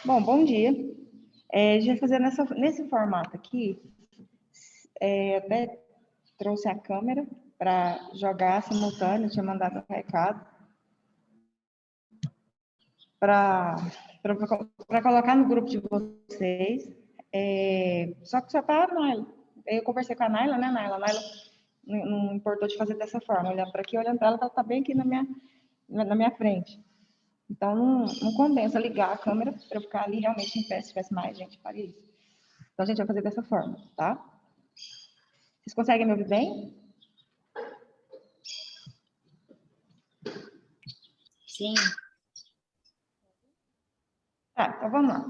Bom, bom dia. A gente vai fazer nesse formato aqui. Até trouxe a câmera para jogar simultâneo, tinha mandado um recado para colocar no grupo de vocês. Só que só tá a Naila. Eu conversei com a Naila, né, Naila? A Naila não importou de fazer dessa forma, olhando para aqui, olhando para ela, ela tá bem aqui na minha frente. Então, não compensa ligar a câmera para eu ficar ali realmente em pé. Se tivesse mais gente, faria isso. Então, a gente vai fazer dessa forma, tá? Vocês conseguem me ouvir bem? Sim. Tá, então vamos lá.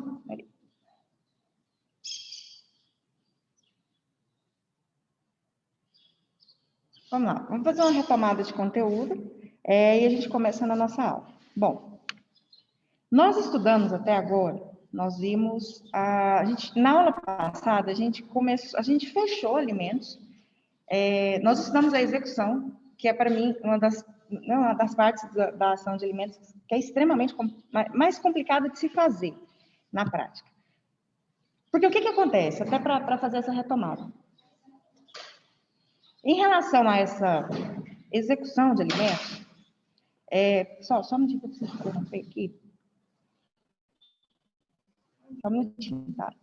Vamos lá, vamos fazer uma retomada de conteúdo e a gente começa na nossa aula. Bom, nós estudamos até agora, nós vimos, na aula passada, a gente fechou alimentos, nós estudamos a execução, que é para mim uma das partes da ação de alimentos que é extremamente mais complicada de se fazer na prática. Porque o que acontece, até para fazer essa retomada? Em relação a essa execução de alimentos, só um minutinho para você interromper aqui. Só um minutinho, tá?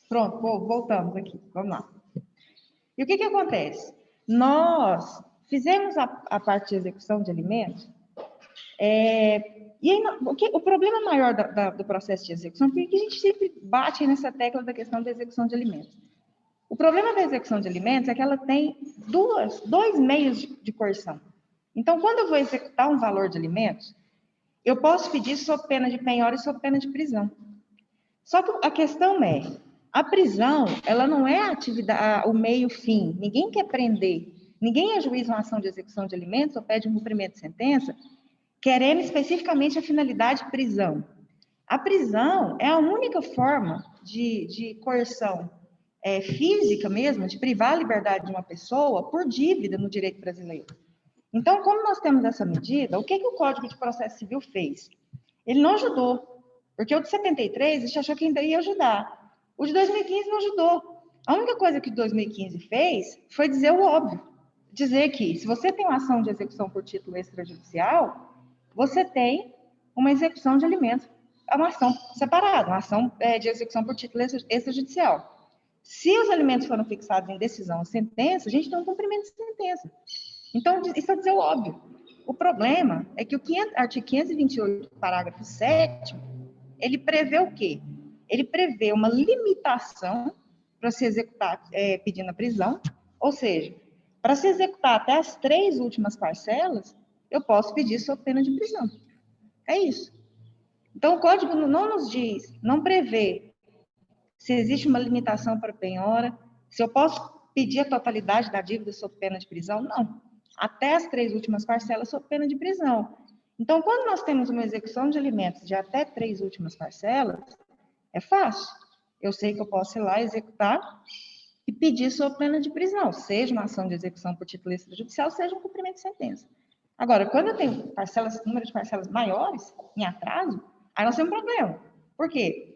Pronto, voltamos aqui. Vamos lá. E o que acontece? Nós fizemos a parte de execução de alimentos, e aí, o problema maior do processo de execução, porque a gente sempre bate nessa tecla da questão da execução de alimentos. O problema da execução de alimentos é que ela tem dois meios de coerção. Então, quando eu vou executar um valor de alimentos, eu posso pedir sob pena de penhora e sob pena de prisão. Só que a questão é, a prisão, ela não é a atividade, o meio-fim. Ninguém quer prender, ninguém ajuiza uma ação de execução de alimentos ou pede um cumprimento de sentença querendo especificamente a finalidade prisão. A prisão é a única forma de coerção física mesmo, de privar a liberdade de uma pessoa por dívida no direito brasileiro. Então, como nós temos essa medida, o que o Código de Processo Civil fez? Ele não ajudou, porque o de 73, a gente achou que ainda ia ajudar. O de 2015 não ajudou. A única coisa que o de 2015 fez foi dizer o óbvio. Dizer que, se você tem uma ação de execução por título extrajudicial, você tem uma execução de alimentos, uma ação separada, uma ação de execução por título extrajudicial. Se os alimentos foram fixados em decisão ou sentença, a gente tem um cumprimento de sentença. Então, isso é dizer o óbvio. O problema é que o artigo 528, parágrafo 7º, ele prevê o quê? Ele prevê uma limitação para se executar pedindo a prisão, ou seja, para se executar até as 3 últimas parcelas, eu posso pedir sob pena de prisão. É isso. Então, o Código não nos diz, não prevê se existe uma limitação para penhora, se eu posso pedir a totalidade da dívida sob pena de prisão, não. Até as 3 últimas parcelas sob pena de prisão. Então, quando nós temos uma execução de alimentos de até 3 últimas parcelas, é fácil. Eu sei que eu posso ir lá executar e pedir sob pena de prisão, seja uma ação de execução por título extrajudicial, seja um cumprimento de sentença. Agora, quando eu tenho número de parcelas maiores, em atraso, aí nós temos um problema. Por quê?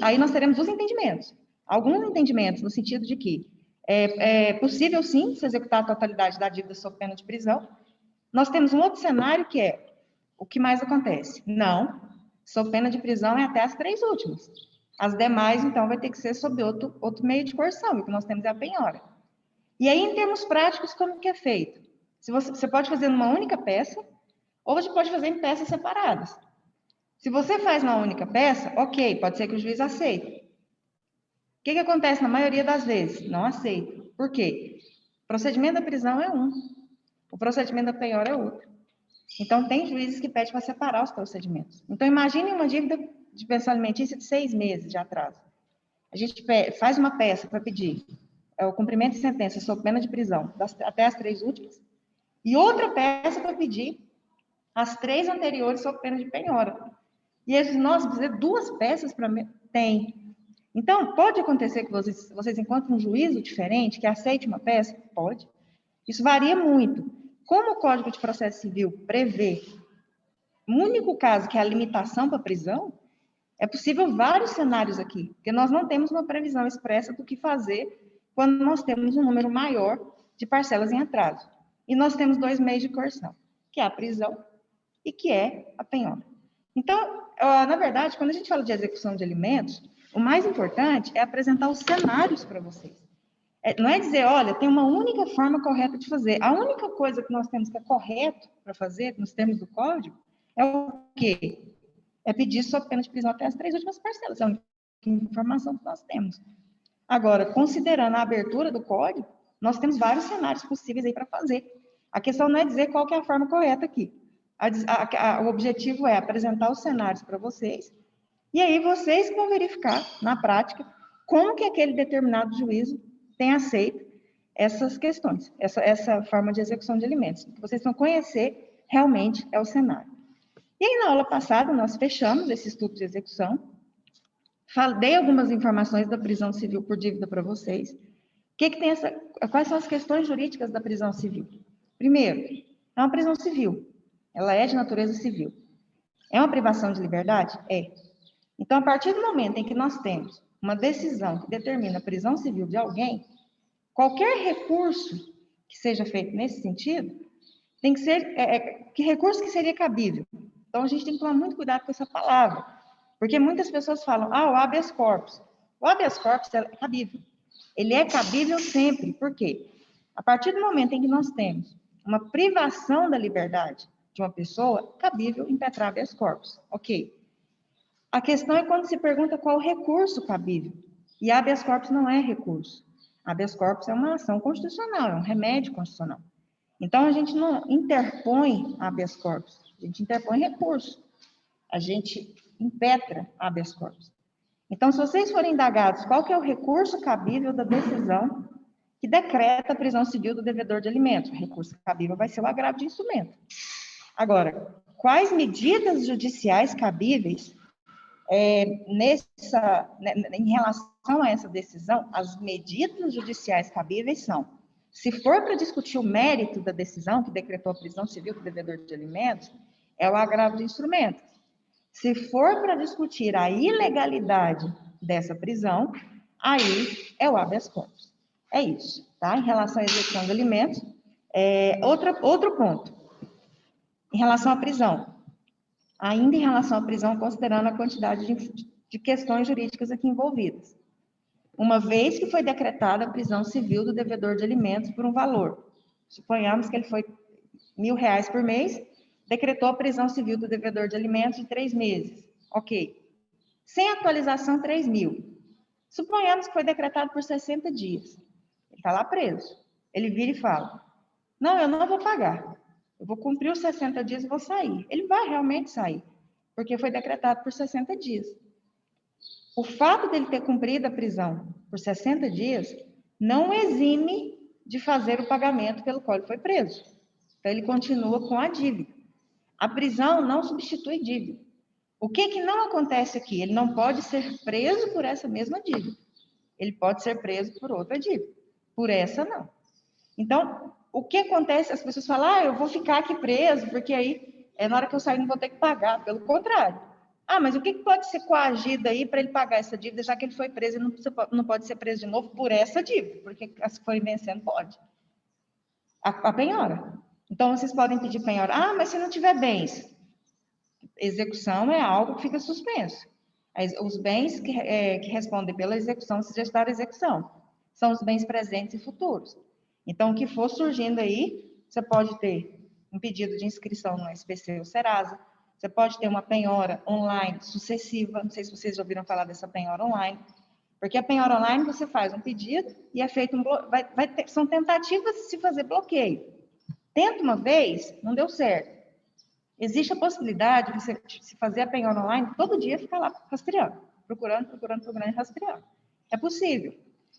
Aí nós teremos os entendimentos. Alguns entendimentos no sentido de que é possível, sim, se executar a totalidade da dívida sob pena de prisão. Nós temos um outro cenário que é o que mais acontece? Não, sob pena de prisão é até as 3 últimas. As demais, então, vai ter que ser sob outro meio de coerção, e o que nós temos é a penhora. E aí, em termos práticos, como que é feito? Você pode fazer numa única peça, ou você pode fazer em peças separadas. Se você faz uma única peça, ok, pode ser que o juiz aceite. O que acontece na maioria das vezes? Não aceita. Por quê? O procedimento da prisão é um, o procedimento da penhora é outro. Então, tem juízes que pedem para separar os procedimentos. Então, imagine uma dívida de pensão alimentícia de 6 meses de atraso. a gente faz uma peça para pedir o cumprimento de sentença sob pena de prisão até as 3 últimas, e outra peça para pedir as 3 anteriores sob pena de penhora. E nós dizer 2 peças para tem. Então, pode acontecer que vocês encontrem um juízo diferente que aceite uma peça? Pode. Isso varia muito. Como o Código de Processo Civil prevê o único caso que é a limitação para prisão, é possível vários cenários aqui, porque nós não temos uma previsão expressa do que fazer quando nós temos um número maior de parcelas em atraso. E nós temos 2 meios de coerção, que é a prisão e que é a penhora. Então, na verdade, quando a gente fala de execução de alimentos, o mais importante é apresentar os cenários para vocês. Não é dizer, olha, tem uma única forma correta de fazer. A única coisa que nós temos que é correto para fazer, nos termos do Código, é o quê? É pedir sob pena de prisão até as 3 últimas parcelas. É a única informação que nós temos. Agora, considerando a abertura do Código, nós temos vários cenários possíveis aí para fazer. A questão não é dizer qual que é a forma correta aqui. O objetivo é apresentar os cenários para vocês, e aí vocês vão verificar, na prática, como que aquele determinado juízo tem aceito essas questões, essa forma de execução de alimentos. O que vocês vão conhecer realmente é o cenário. E aí, na aula passada, nós fechamos esse estudo de execução, dei algumas informações da prisão civil por dívida para vocês. Quais são as questões jurídicas da prisão civil? Primeiro, é uma prisão civil. Ela é de natureza civil. É uma privação de liberdade? É. Então, a partir do momento em que nós temos uma decisão que determina a prisão civil de alguém, qualquer recurso que seja feito nesse sentido, tem que ser, que recurso que seria cabível? Então, a gente tem que tomar muito cuidado com essa palavra, porque muitas pessoas falam, o habeas corpus. O habeas corpus é cabível. Ele é cabível sempre. Por quê? A partir do momento em que nós temos uma privação da liberdade de uma pessoa, cabível impetrar habeas corpus. Ok. A questão é quando se pergunta qual o recurso cabível. E habeas corpus não é recurso. Habeas corpus é uma ação constitucional, é um remédio constitucional. Então, a gente não interpõe habeas corpus, a gente interpõe recurso. A gente impetra habeas corpus. Então, se vocês forem indagados qual que é o recurso cabível da decisão que decreta a prisão civil do devedor de alimentos, o recurso cabível vai ser o agravo de instrumento. Agora, quais medidas judiciais cabíveis em relação a essa decisão? As medidas judiciais cabíveis são, se for para discutir o mérito da decisão que decretou a prisão civil do devedor de alimentos, é o agravo de instrumento. Se for para discutir a ilegalidade dessa prisão, aí é o habeas corpus. É isso, tá? Em relação à execução de alimentos. Outro ponto. Em relação à prisão. Ainda em relação à prisão, considerando a quantidade de questões jurídicas aqui envolvidas. Uma vez que foi decretada a prisão civil do devedor de alimentos por um valor, suponhamos que ele foi R$1.000 por mês, decretou a prisão civil do devedor de alimentos de 3 meses. Ok. Sem atualização, 3.000. Suponhamos que foi decretado por 60 dias. Ele está lá preso. Ele vira e fala, não, eu não vou pagar. Eu vou cumprir os 60 dias e vou sair. Ele vai realmente sair, porque foi decretado por 60 dias. O fato dele ter cumprido a prisão por 60 dias não exime de fazer o pagamento pelo qual ele foi preso. Então, ele continua com a dívida. A prisão não substitui dívida. O que não acontece aqui? Ele não pode ser preso por essa mesma dívida. Ele pode ser preso por outra dívida. Por essa, não. Então, o que acontece? As pessoas falam, eu vou ficar aqui preso, porque aí, na hora que eu sair, não vou ter que pagar. Pelo contrário. Mas o que pode ser coagido aí para ele pagar essa dívida, já que ele foi preso e não pode ser preso de novo por essa dívida? Porque se forem vencendo, pode. A penhora. Então, vocês podem pedir penhora. Mas se não tiver bens. Execução é algo que fica suspenso. Os bens que respondem pela execução, se gestar a execução, são os bens presentes e futuros. Então, o que for surgindo aí, você pode ter um pedido de inscrição no SPC ou Serasa, você pode ter uma penhora online sucessiva, não sei se vocês já ouviram falar dessa penhora online, porque a penhora online você faz um pedido e é feito são tentativas de se fazer bloqueio. Tenta uma vez, não deu certo. Existe a possibilidade de você se fazer a penhora online, todo dia ficar lá rastreando, procurando e rastreando. É possível.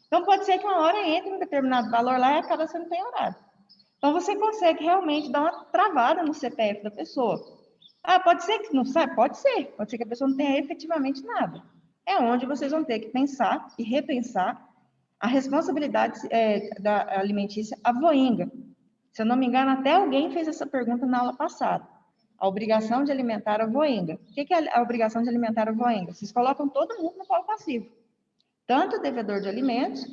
Então, pode ser que uma hora entre um determinado valor lá e acaba sendo penhorado. Então, você consegue realmente dar uma travada no CPF da pessoa. Ah, pode ser que não sabe? Pode ser. Pode ser que a pessoa não tenha efetivamente nada. É onde vocês vão ter que pensar e repensar a responsabilidade da alimentícia avoinga. Se eu não me engano, até alguém fez essa pergunta na aula passada. A obrigação de alimentar avoinga. O que é a obrigação de alimentar avoinga? Vocês colocam todo mundo no polo passivo. Tanto o devedor de alimentos,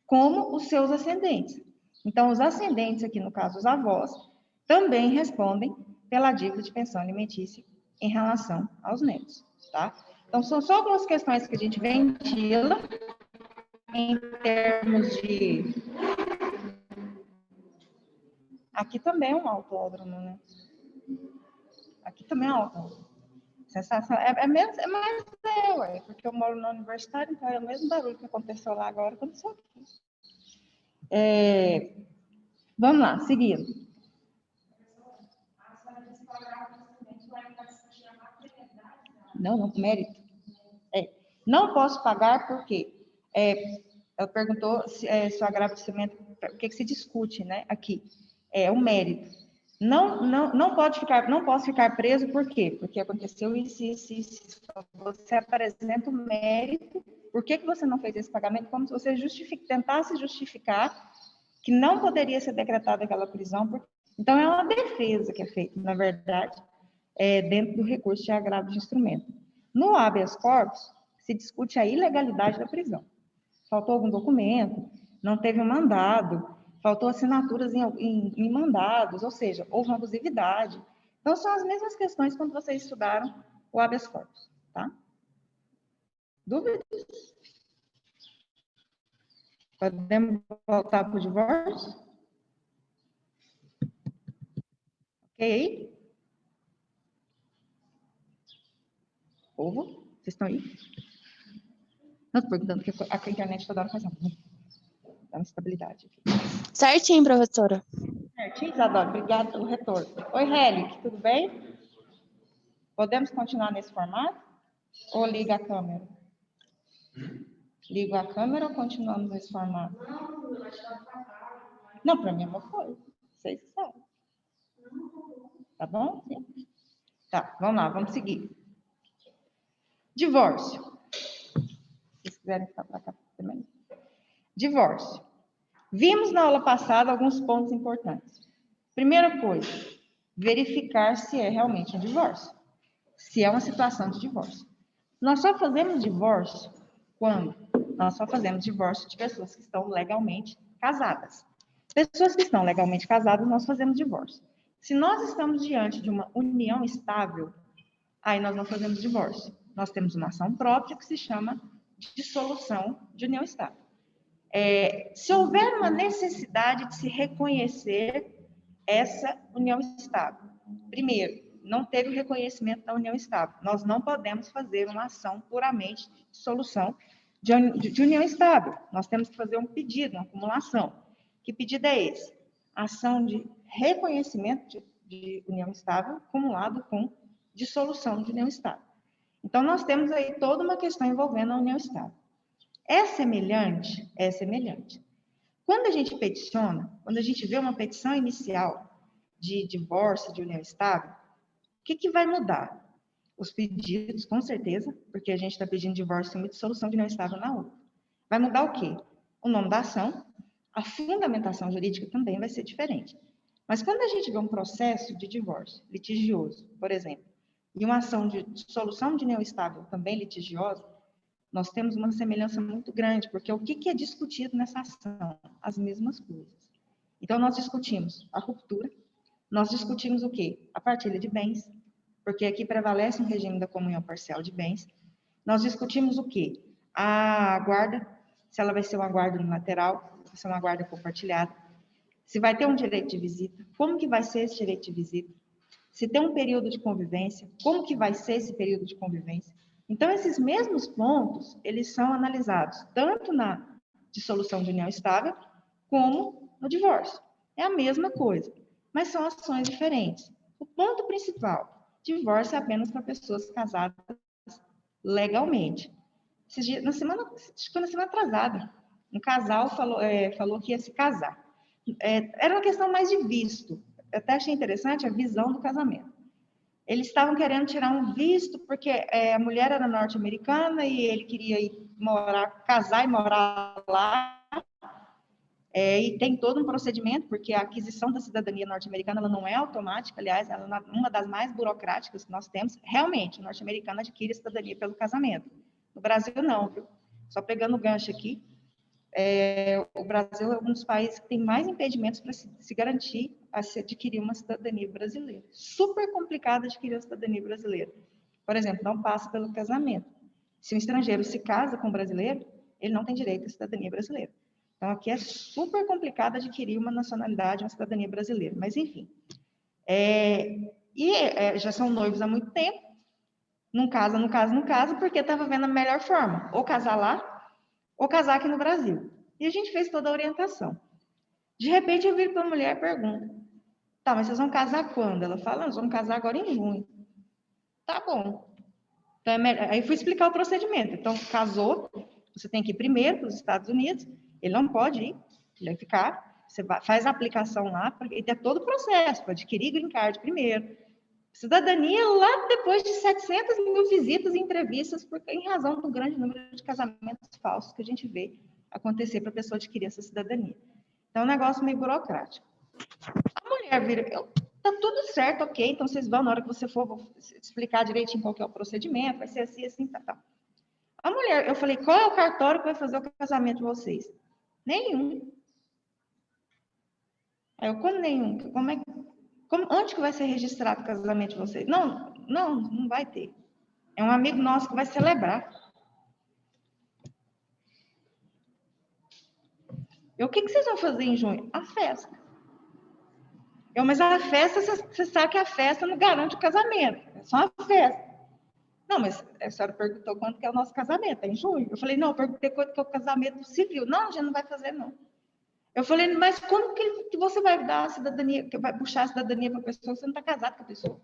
como os seus ascendentes. Então, os ascendentes, aqui no caso os avós, também respondem pela dívida de pensão alimentícia em relação aos netos, tá? Então, são só algumas questões que a gente ventila em termos de... Aqui também é um autódromo, né? Aqui também é um autódromo. Sensação, ué, porque eu moro na universidade, então é o mesmo barulho que aconteceu lá agora, aconteceu aqui. Vamos lá, seguindo. Não, mérito. Não posso pagar porque ela perguntou se o agravo de cimento, o que se discute, né? Aqui é o mérito. Não posso ficar preso, por quê? Porque aconteceu isso. Você apresenta o mérito, por que você não fez esse pagamento? Como se você tentasse justificar que não poderia ser decretada aquela prisão. Então, é uma defesa que é feita, na verdade, dentro do recurso de agravo de instrumento. No habeas corpus, se discute a ilegalidade da prisão. Faltou algum documento, não teve um mandado, faltou assinaturas em mandados, ou seja, houve uma abusividade. Então, são as mesmas questões quando vocês estudaram o habeas corpus, tá? Dúvidas? Podemos voltar para o divórcio? Ok? Povo, vocês estão aí? Não, estou perguntando porque a internet toda hora faz uma instabilidade aqui. Certinho, professora. Certinho, Isadora. Obrigada pelo retorno. Oi, Helic, tudo bem? Podemos continuar nesse formato? Ou liga a câmera? Ligo a câmera ou continuamos nesse formato? Não, para mim não foi. Vocês sabem. Tá bom? Sim. Tá, vamos lá, vamos seguir. Divórcio. Se vocês quiserem ficar para cá também. Divórcio. Vimos na aula passada alguns pontos importantes. Primeira coisa, verificar se é realmente um divórcio. Se é uma situação de divórcio. Nós só fazemos divórcio quando? Nós só fazemos divórcio de pessoas que estão legalmente casadas. Pessoas que estão legalmente casadas, nós fazemos divórcio. Se nós estamos diante de uma união estável, aí nós não fazemos divórcio. Nós temos uma ação própria que se chama dissolução de união estável. Se houver uma necessidade de se reconhecer essa união estável, primeiro, não teve o reconhecimento da união estável. Nós não podemos fazer uma ação puramente de dissolução de união estável. Nós temos que fazer um pedido, uma acumulação. Que pedido é esse? Ação de reconhecimento de união estável acumulado com dissolução de união estável. Então, nós temos aí toda uma questão envolvendo a união estável. É semelhante? É semelhante. Quando a gente peticiona, quando a gente vê uma petição inicial de divórcio, de união estável, o que vai mudar? Os pedidos, com certeza, porque a gente está pedindo divórcio e dissolução de união estável na outra. Vai mudar o quê? O nome da ação, a fundamentação jurídica também vai ser diferente. Mas quando a gente vê um processo de divórcio litigioso, por exemplo, e uma ação de dissolução de união estável também litigiosa, nós temos uma semelhança muito grande, porque o que é discutido nessa ação? As mesmas coisas. Então, nós discutimos a ruptura, nós discutimos o quê? A partilha de bens, porque aqui prevalece um regime da comunhão parcial de bens. Nós discutimos o quê? A guarda, se ela vai ser uma guarda unilateral, se vai ser uma guarda compartilhada, se vai ter um direito de visita, como que vai ser esse direito de visita, se tem um período de convivência, como que vai ser esse período de convivência. Então, esses mesmos pontos, eles são analisados tanto na dissolução de união estável, como no divórcio. É a mesma coisa, mas são ações diferentes. O ponto principal, divórcio é apenas para pessoas casadas legalmente. na semana, acho que foi na semana atrasada, um casal falou que ia se casar. Era uma questão mais de visto. Eu até achei interessante a visão do casamento. Eles estavam querendo tirar um visto porque a mulher era norte-americana e ele queria ir casar e morar lá. E tem todo um procedimento, porque a aquisição da cidadania norte-americana ela não é automática, aliás, ela é uma das mais burocráticas que nós temos. Realmente, o norte-americano adquire a cidadania pelo casamento. No Brasil, não, viu? Só pegando o gancho aqui, o Brasil é um dos países que tem mais impedimentos para se garantir a se adquirir uma cidadania brasileira. Super complicado adquirir a cidadania brasileira. Por exemplo, não passa pelo casamento. Se um estrangeiro se casa com um brasileiro, ele não tem direito à cidadania brasileira. Então, aqui é super complicado adquirir uma nacionalidade, uma cidadania brasileira. Mas, enfim. Já são noivos há muito tempo. Não casa, porque estava vendo a melhor forma. Ou casar lá, ou casar aqui no Brasil. E a gente fez toda a orientação. De repente, eu viro para a mulher e pergunto: tá, mas vocês vão casar quando? Ela fala: nós vamos casar agora em junho. Tá bom. Então, aí fui explicar o procedimento. Então, casou, você tem que ir primeiro para os Estados Unidos, ele não pode ir, ele vai ficar, você faz a aplicação lá, e tem todo o processo, para adquirir green card primeiro. Cidadania lá depois de 700 mil visitas e entrevistas, em razão do grande número de casamentos falsos que a gente vê acontecer para a pessoa adquirir essa cidadania. Então, é um negócio meio burocrático. A mulher vira, tá tudo certo, ok, então vocês vão, na hora que você for, vou explicar direitinho qual que é o procedimento, vai ser assim, assim, tá. A mulher, eu falei, qual é o cartório que vai fazer o casamento de vocês? Nenhum. Aí eu, como nenhum? Onde que vai ser registrado o casamento de vocês? Não vai ter. É um amigo nosso que vai celebrar. O que vocês vão fazer em junho? A festa. Mas a festa, você sabe que a festa não garante o casamento. É só uma festa. Não, mas a senhora perguntou quando que é o nosso casamento, é em junho. Eu falei, não, eu perguntei quando que é o casamento civil. Não, a gente não vai fazer, não. Eu falei, mas como que você vai dar a cidadania, que vai puxar a cidadania para a pessoa se você não está casado com a pessoa?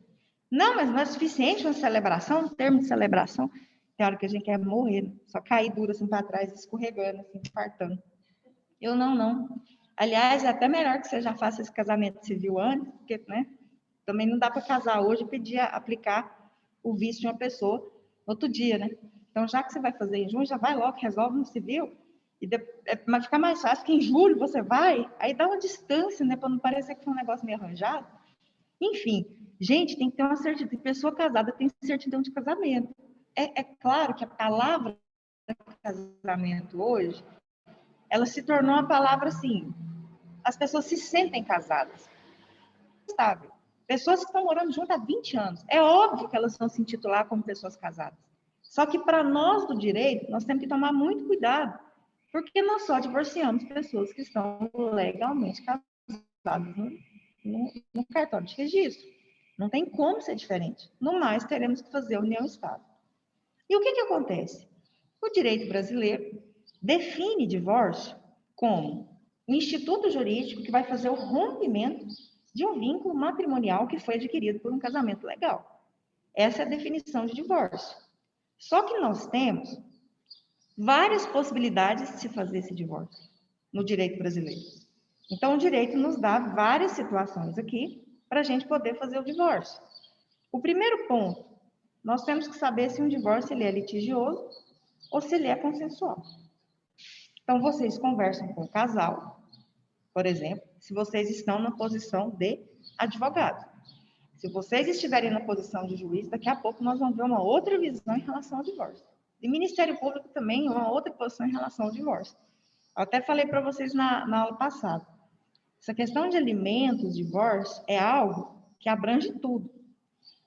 Não, mas não é suficiente uma celebração, um termo de celebração. Tem hora que a gente quer morrer, né? Só cair duro assim para trás, escorregando, assim, fartando. Eu não. Aliás, é até melhor que você já faça esse casamento civil antes, porque, né? Também não dá para casar hoje e pedir aplicar o visto de uma pessoa outro dia, né? Então, já que você vai fazer em junho, já vai logo, resolve no civil, vai ficar mais fácil que em julho você vai, aí dá uma distância, né? Para não parecer que foi um negócio meio arranjado. Enfim, gente, tem que ter uma certidão. Pessoa casada tem certidão de casamento. É claro que a palavra casamento hoje, ela se tornou uma palavra assim, as pessoas se sentem casadas. Sabe? Pessoas que estão morando junto há 20 anos. É óbvio que elas vão se intitular como pessoas casadas. Só que para nós do direito, nós temos que tomar muito cuidado, porque nós só divorciamos pessoas que estão legalmente casadas no cartório de registro. Não tem como ser diferente. No mais, teremos que fazer união-estado. E o que acontece? O direito brasileiro define divórcio como um instituto jurídico que vai fazer o rompimento de um vínculo matrimonial que foi adquirido por um casamento legal. Essa é a definição de divórcio. Só que nós temos várias possibilidades de se fazer esse divórcio no direito brasileiro. Então, o direito nos dá várias situações aqui para a gente poder fazer o divórcio. O primeiro ponto, nós temos que saber se um divórcio ele é litigioso ou se ele é consensual. Então, vocês conversam com o casal, por exemplo, se vocês estão na posição de advogado. Se vocês estiverem na posição de juiz, daqui a pouco nós vamos ver uma outra visão em relação ao divórcio. E Ministério Público também, uma outra posição em relação ao divórcio. Eu até falei para vocês na aula passada. Essa questão de alimentos, divórcio, é algo que abrange tudo.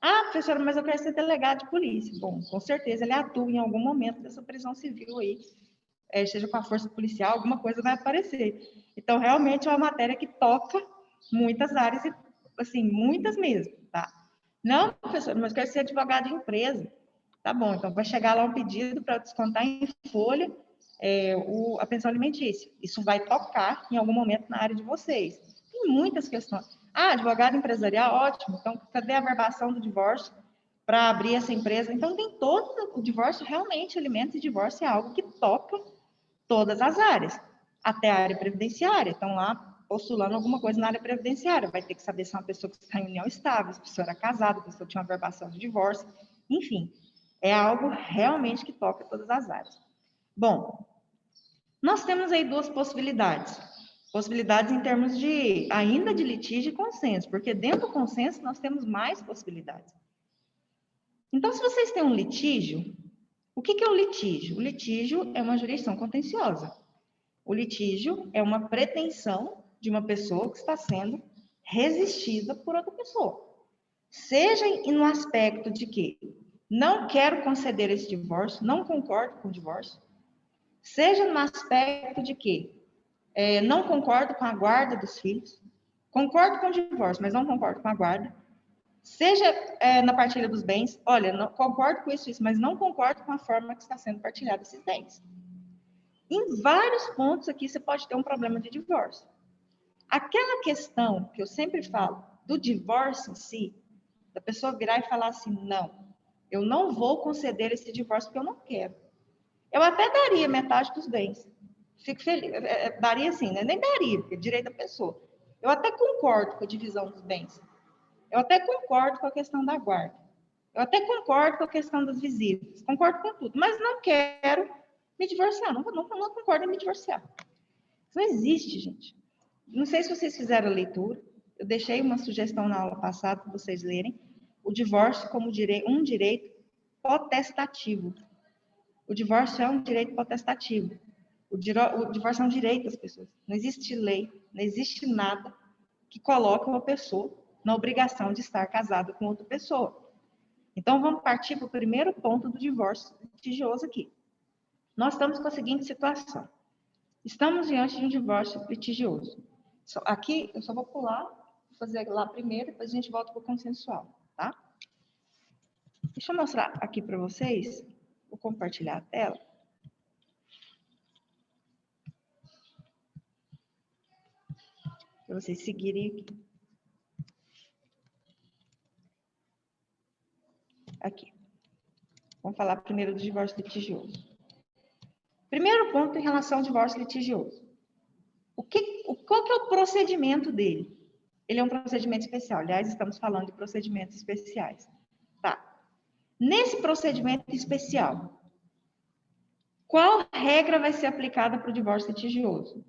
Ah, professora, mas eu quero ser delegado de polícia. Bom, com certeza ele atua em algum momento dessa prisão civil aí, seja com a força policial, alguma coisa vai aparecer. Então, realmente é uma matéria que toca muitas áreas, e, assim, muitas mesmo, tá? Não, professora, mas eu quero ser advogado de empresa. Tá bom, então vai chegar lá um pedido para descontar em folha a pensão alimentícia. Isso vai tocar em algum momento na área de vocês. Tem muitas questões. Ah, advogado empresarial, ótimo. Então, cadê a averbação do divórcio para abrir essa empresa. Então, tem todo o divórcio, realmente, alimentos e divórcio é algo que toca todas as áreas, até a área previdenciária. Estão lá postulando alguma coisa na área previdenciária, vai ter que saber se é uma pessoa que está em união estável, se a pessoa era casada, se a pessoa tinha uma verbação de divórcio, enfim, é algo realmente que toca todas as áreas. Bom, nós temos aí duas possibilidades. Possibilidades em termos de, ainda de litígio e consenso, porque dentro do consenso nós temos mais possibilidades. Então, se vocês têm um litígio, o que é o litígio? O litígio é uma jurisdição contenciosa. O litígio é uma pretensão de uma pessoa que está sendo resistida por outra pessoa. Seja no aspecto de que não quero conceder esse divórcio, não concordo com o divórcio, seja no aspecto de que não concordo com a guarda dos filhos, concordo com o divórcio, mas não concordo com a guarda, seja na partilha dos bens, olha, não concordo com isso, mas não concordo com a forma que está sendo partilhado esses bens. Em vários pontos aqui você pode ter um problema de divórcio. Aquela questão que eu sempre falo do divórcio em si, da pessoa virar e falar assim, não, eu não vou conceder esse divórcio porque eu não quero. Eu até daria metade dos bens. Fico feliz, daria assim, né? Nem daria, porque é direito da pessoa. Eu até concordo com a divisão dos bens. Eu até concordo com a questão da guarda. Eu até concordo com a questão das visitas. Concordo com tudo, mas não quero me divorciar. Não concordo em me divorciar. Isso não existe, gente. Não sei se vocês fizeram a leitura. Eu deixei uma sugestão na aula passada para vocês lerem. O divórcio como um direito potestativo. O divórcio é um direito potestativo. O divórcio é um direito das pessoas. Não existe lei, não existe nada que coloque uma pessoa na obrigação de estar casada com outra pessoa. Então, vamos partir para o primeiro ponto do divórcio litigioso aqui. Nós estamos com a seguinte situação. Estamos diante de um divórcio litigioso. Aqui, eu só vou pular, vou fazer lá primeiro, depois a gente volta para o consensual, tá? Deixa eu mostrar aqui para vocês. Vou compartilhar a tela. Para vocês seguirem aqui. Aqui. Vamos falar primeiro do divórcio litigioso. Primeiro ponto em relação ao divórcio litigioso. Qual que é o procedimento dele? Ele é um procedimento especial. Aliás, estamos falando de procedimentos especiais. Tá. Nesse procedimento especial, qual regra vai ser aplicada para o divórcio litigioso?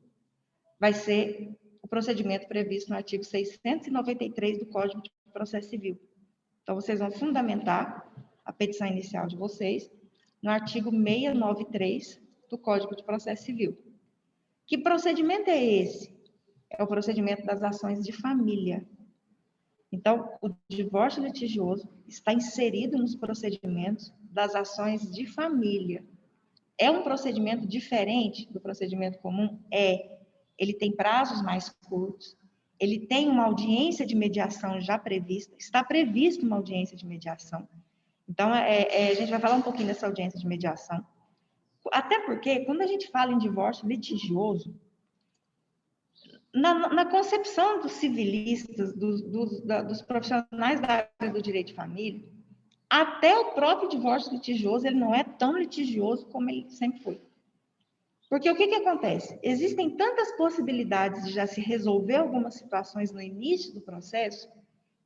Vai ser o procedimento previsto no artigo 693 do Código de Processo Civil. Então, vocês vão fundamentar a petição inicial de vocês no artigo 693 do Código de Processo Civil. Que procedimento é esse? É o procedimento das ações de família. Então, o divórcio litigioso está inserido nos procedimentos das ações de família. É um procedimento diferente do procedimento comum? É. Ele tem prazos mais curtos, ele tem uma audiência de mediação já prevista, está prevista uma audiência de mediação. Então, a gente vai falar um pouquinho dessa audiência de mediação. Até porque, quando a gente fala em divórcio litigioso, na concepção dos civilistas, dos profissionais da área do direito de família, até o próprio divórcio litigioso, ele não é tão litigioso como ele sempre foi. Porque o que acontece? Existem tantas possibilidades de já se resolver algumas situações no início do processo,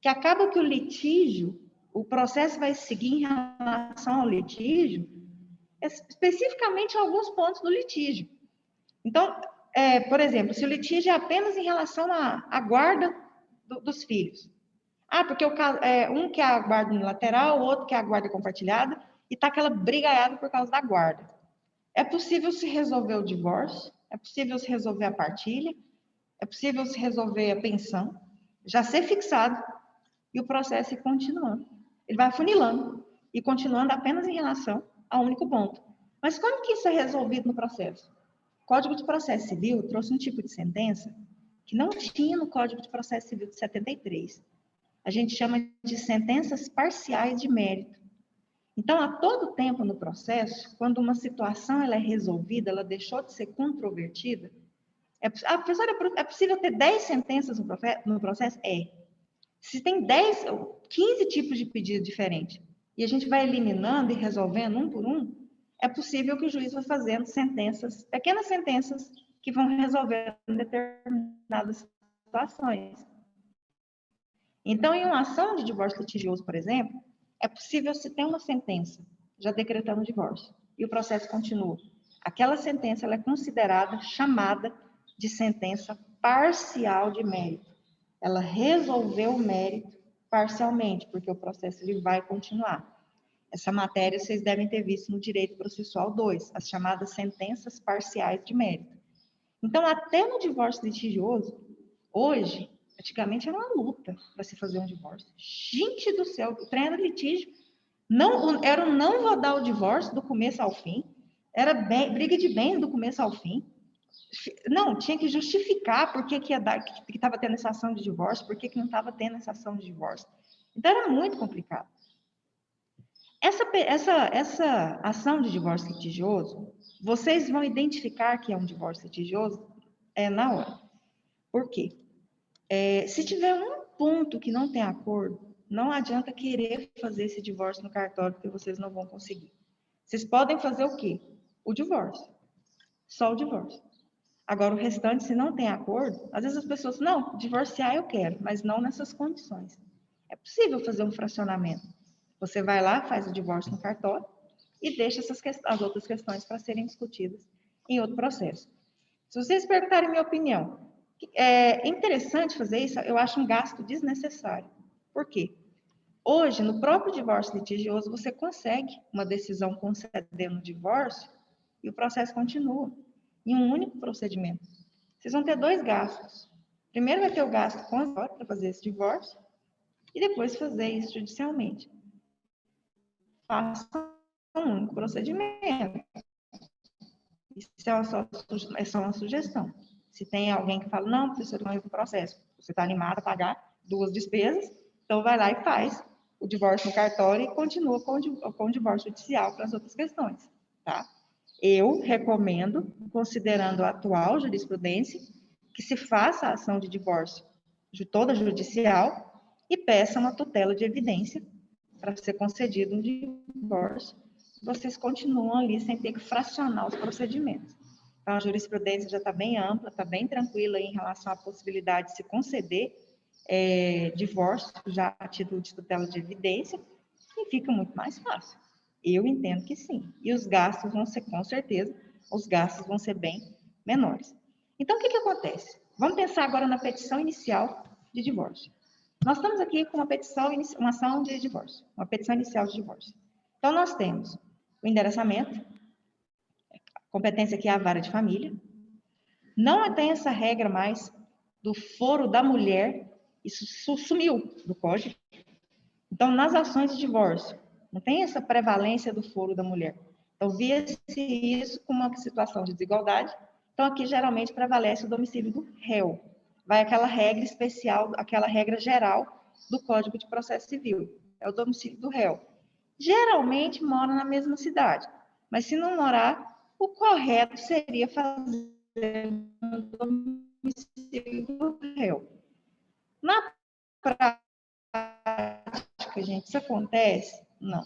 que acaba que o litígio, o processo vai seguir em relação ao litígio, especificamente alguns pontos do litígio. Então, por exemplo, se o litígio é apenas em relação à guarda dos filhos. Porque um quer a guarda unilateral, o outro quer a guarda compartilhada, e está aquela brigaiada por causa da guarda. É possível se resolver o divórcio, é possível se resolver a partilha, é possível se resolver a pensão, já ser fixado, e o processo ir continuando. Ele vai afunilando e continuando apenas em relação ao único ponto. Mas como que isso é resolvido no processo? O Código de Processo Civil trouxe um tipo de sentença que não tinha no Código de Processo Civil de 73. A gente chama de sentenças parciais de mérito. Então, a todo tempo no processo, quando uma situação ela é resolvida, ela deixou de ser controvertida, é possível ter 10 sentenças no processo? É. Se tem 15 tipos de pedido diferentes, e a gente vai eliminando e resolvendo um por um, é possível que o juiz vá fazendo sentenças, pequenas sentenças, que vão resolver determinadas situações. Então, em uma ação de divórcio litigioso, por exemplo, é possível se ter uma sentença já decretando o divórcio e o processo continua. Aquela sentença ela é considerada, chamada de sentença parcial de mérito. Ela resolveu o mérito parcialmente, porque o processo ele vai continuar. Essa matéria vocês devem ter visto no Direito Processual 2, as chamadas sentenças parciais de mérito. Então, até no divórcio litigioso, hoje, antigamente era uma luta para se fazer um divórcio. Gente do céu, o trem era litígio. Não, era um não vou dar o divórcio do começo ao fim. Era briga de bens do começo ao fim. Não, tinha que justificar por que estava tendo essa ação de divórcio, por que não estava tendo essa ação de divórcio. Então, era muito complicado. Essa ação de divórcio litigioso, vocês vão identificar que é um divórcio litigioso na hora. Por quê? Se tiver um ponto que não tem acordo, não adianta querer fazer esse divórcio no cartório, porque vocês não vão conseguir. Vocês podem fazer o quê? O divórcio. Só o divórcio. Agora, o restante, se não tem acordo, às vezes as pessoas, não, divorciar eu quero, mas não nessas condições. É possível fazer um fracionamento. Você vai lá, faz o divórcio no cartório e deixa as outras questões para serem discutidas em outro processo. Se vocês perguntarem minha opinião, é interessante fazer isso, eu acho um gasto desnecessário. Por quê? Hoje, no próprio divórcio litigioso, você consegue uma decisão concedendo o divórcio e o processo continua em um único procedimento. Vocês vão ter dois gastos. Primeiro vai ter o gasto concessório para fazer esse divórcio e depois fazer isso judicialmente. Faça um único procedimento. Isso é só uma sugestão. Se tem alguém que fala, não, professor, não é o processo. Você está animado a pagar duas despesas, então vai lá e faz o divórcio no cartório e continua com o divórcio judicial para as outras questões, tá? Eu recomendo, considerando a atual jurisprudência, que se faça a ação de divórcio toda judicial e peça uma tutela de evidência para ser concedido um divórcio. Vocês continuam ali sem ter que fracionar os procedimentos. Então, a jurisprudência já está bem ampla, está bem tranquila em relação à possibilidade de se conceder divórcio, já a título de tutela de evidência, e fica muito mais fácil. Eu entendo que sim. E os gastos vão ser, com certeza, os gastos vão ser bem menores. Então, o que acontece? Vamos pensar agora na petição inicial de divórcio. Nós estamos aqui com uma ação de divórcio, uma petição inicial de divórcio. Então, nós temos o endereçamento, competência aqui é a vara de família. Não tem essa regra mais do foro da mulher, isso sumiu do código. Então, nas ações de divórcio, não tem essa prevalência do foro da mulher. Então, via-se isso como uma situação de desigualdade. Então, aqui geralmente prevalece o domicílio do réu. Vai aquela regra especial, aquela regra geral do Código de Processo Civil. É o domicílio do réu. Geralmente mora na mesma cidade. Mas se não morar, o correto seria fazer o domicílio do réu. Na prática, gente, isso acontece? Não.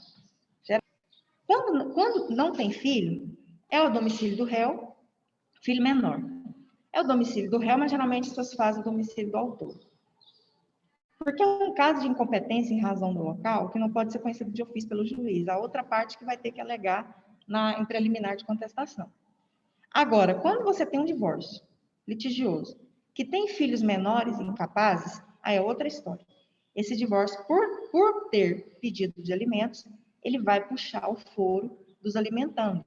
Quando não tem filho, é o domicílio do réu, filho menor. É o domicílio do réu, mas geralmente as pessoas fazem o domicílio do autor. Porque é um caso de incompetência em razão do local que não pode ser conhecido de ofício pelo juiz. A outra parte que vai ter que alegar em preliminar de contestação. Agora, quando você tem um divórcio litigioso, que tem filhos menores e incapazes, aí é outra história. Esse divórcio, por ter pedido de alimentos, ele vai puxar o foro dos alimentandos.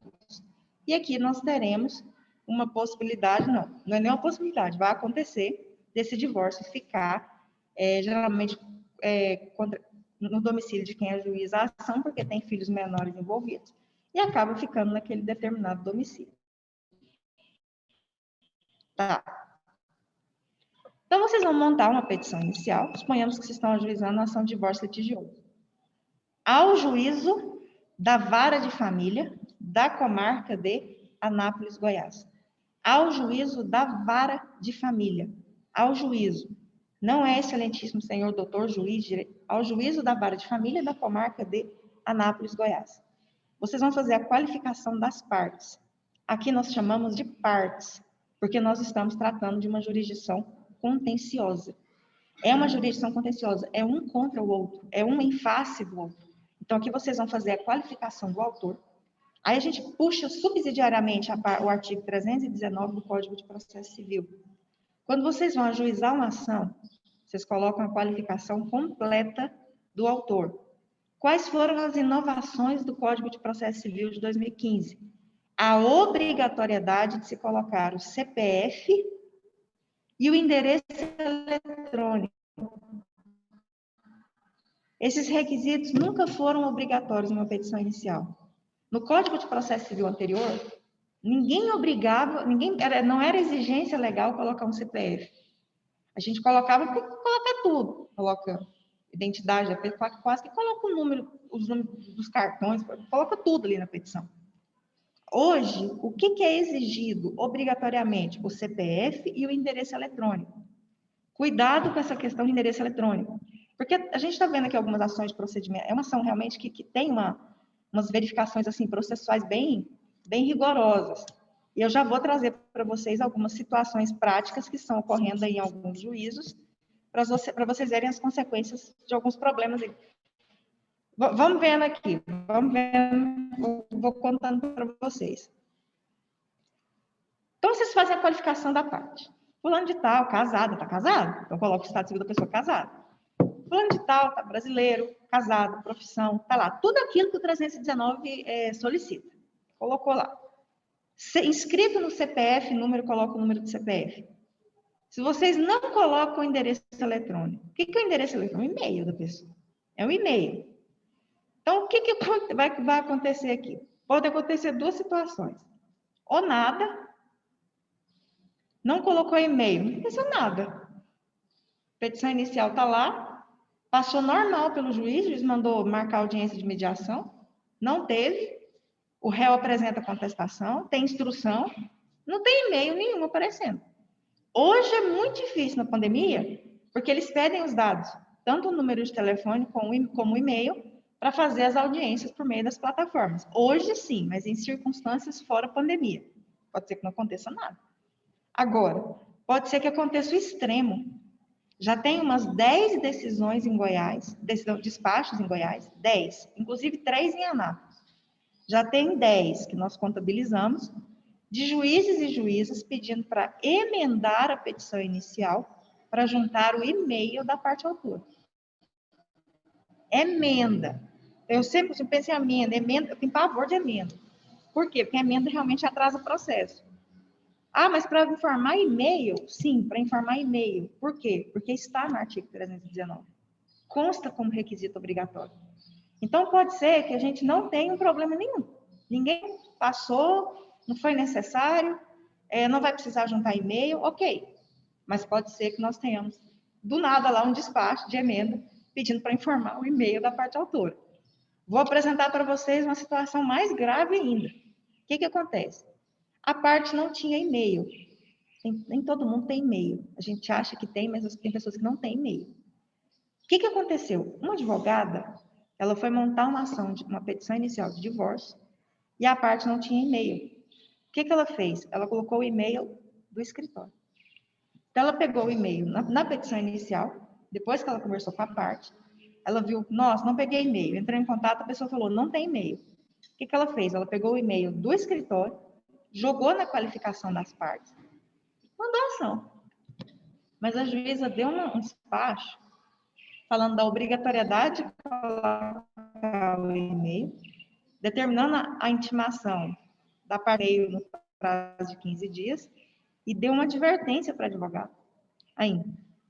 E aqui nós teremos uma possibilidade, não é nem uma possibilidade, vai acontecer desse divórcio ficar, geralmente, no domicílio de quem ajuiza a ação, porque tem filhos menores envolvidos, e acaba ficando naquele determinado domicílio. Tá. Então, vocês vão montar uma petição inicial, suponhamos que vocês estão ajuizando a ação de divórcio litigioso. Ao juízo da vara de família da comarca de Anápolis, Goiás. Ao juízo da vara de família. Ao juízo. Não é excelentíssimo senhor doutor juiz, ao juízo da vara de família da comarca de Anápolis, Goiás. Vocês vão fazer a qualificação das partes. Aqui nós chamamos de partes, porque nós estamos tratando de uma jurisdição contenciosa. É uma jurisdição contenciosa, é um contra o outro, é um em face do outro. Então, aqui vocês vão fazer a qualificação do autor. Aí a gente puxa subsidiariamente o artigo 319 do Código de Processo Civil. Quando vocês vão ajuizar uma ação, vocês colocam a qualificação completa do autor. Quais foram as inovações do Código de Processo Civil de 2015? A obrigatoriedade de se colocar o CPF e o endereço eletrônico. Esses requisitos nunca foram obrigatórios numa petição inicial. No Código de Processo Civil anterior, ninguém obrigava, não era exigência legal colocar um CPF. A gente colocava, porque coloca tudo. Coloca identidade, quase que coloca o número, os números dos cartões, coloca tudo ali na petição. Hoje, o que é exigido obrigatoriamente? O CPF e o endereço eletrônico. Cuidado com essa questão de endereço eletrônico. Porque a gente está vendo aqui algumas ações de procedimento. É uma ação realmente que tem umas verificações assim, processuais bem rigorosas. E eu já vou trazer para vocês algumas situações práticas que estão ocorrendo aí em alguns juízos, para vocês verem as consequências de alguns problemas aí. Vamos vendo aqui, vou contando para vocês. Então, vocês fazem a qualificação da parte. Fulano de tal, casado, está casado? Então, coloca o estado civil da pessoa casada. Fulano de tal, está brasileiro, casado, profissão, está lá. Tudo aquilo que o 319 solicita. Colocou lá. Inscrito no CPF, coloca o número do CPF. Se vocês não colocam o endereço eletrônico, o que é o endereço eletrônico? O e-mail da pessoa. É um e-mail. Então, o que vai acontecer aqui? Pode acontecer duas situações. Ou nada, não colocou e-mail, não aconteceu nada. A petição inicial está lá, passou normal pelo juiz, o juiz mandou marcar audiência de mediação, não teve, o réu apresenta contestação, tem instrução, não tem e-mail nenhum aparecendo. Hoje é muito difícil na pandemia, porque eles pedem os dados, tanto o número de telefone como o e-mail, para fazer as audiências por meio das plataformas. Hoje sim, mas em circunstâncias fora pandemia. Pode ser que não aconteça nada. Agora, pode ser que aconteça o extremo. Já tem umas 10 decisões em Goiás, despachos em Goiás, 10, inclusive 3 em Anápolis. Já tem 10 que nós contabilizamos, de juízes e juízas pedindo para emendar a petição inicial para juntar o e-mail da parte autora. Emenda. Eu sempre penso em emenda, eu tenho pavor de emenda. Por quê? Porque a emenda realmente atrasa o processo. Ah, mas para informar e-mail? Sim, para informar e-mail. Por quê? Porque está no artigo 319. Consta como requisito obrigatório. Então, pode ser que a gente não tenha um problema nenhum. Ninguém passou, não foi necessário, não vai precisar juntar e-mail, ok. Mas pode ser que nós tenhamos, do nada, lá um despacho de emenda pedindo para informar o e-mail da parte autora. Vou apresentar para vocês uma situação mais grave ainda. O que acontece? A parte não tinha e-mail. Nem todo mundo tem e-mail. A gente acha que tem, mas tem pessoas que não têm e-mail. O que aconteceu? Uma advogada, ela foi montar uma petição inicial de divórcio, e a parte não tinha e-mail. O que ela fez? Ela colocou o e-mail do escritório. Então, ela pegou o e-mail na petição inicial, depois que ela conversou com a parte, ela viu, nossa, não peguei e-mail. Entrou em contato, a pessoa falou, não tem e-mail. O que ela fez? Ela pegou o e-mail do escritório, jogou na qualificação das partes, mandou ação. Mas a juíza deu um despacho falando da obrigatoriedade de colocar o e-mail, determinando a intimação da parte no prazo de 15 dias e deu uma advertência para o advogado ainda.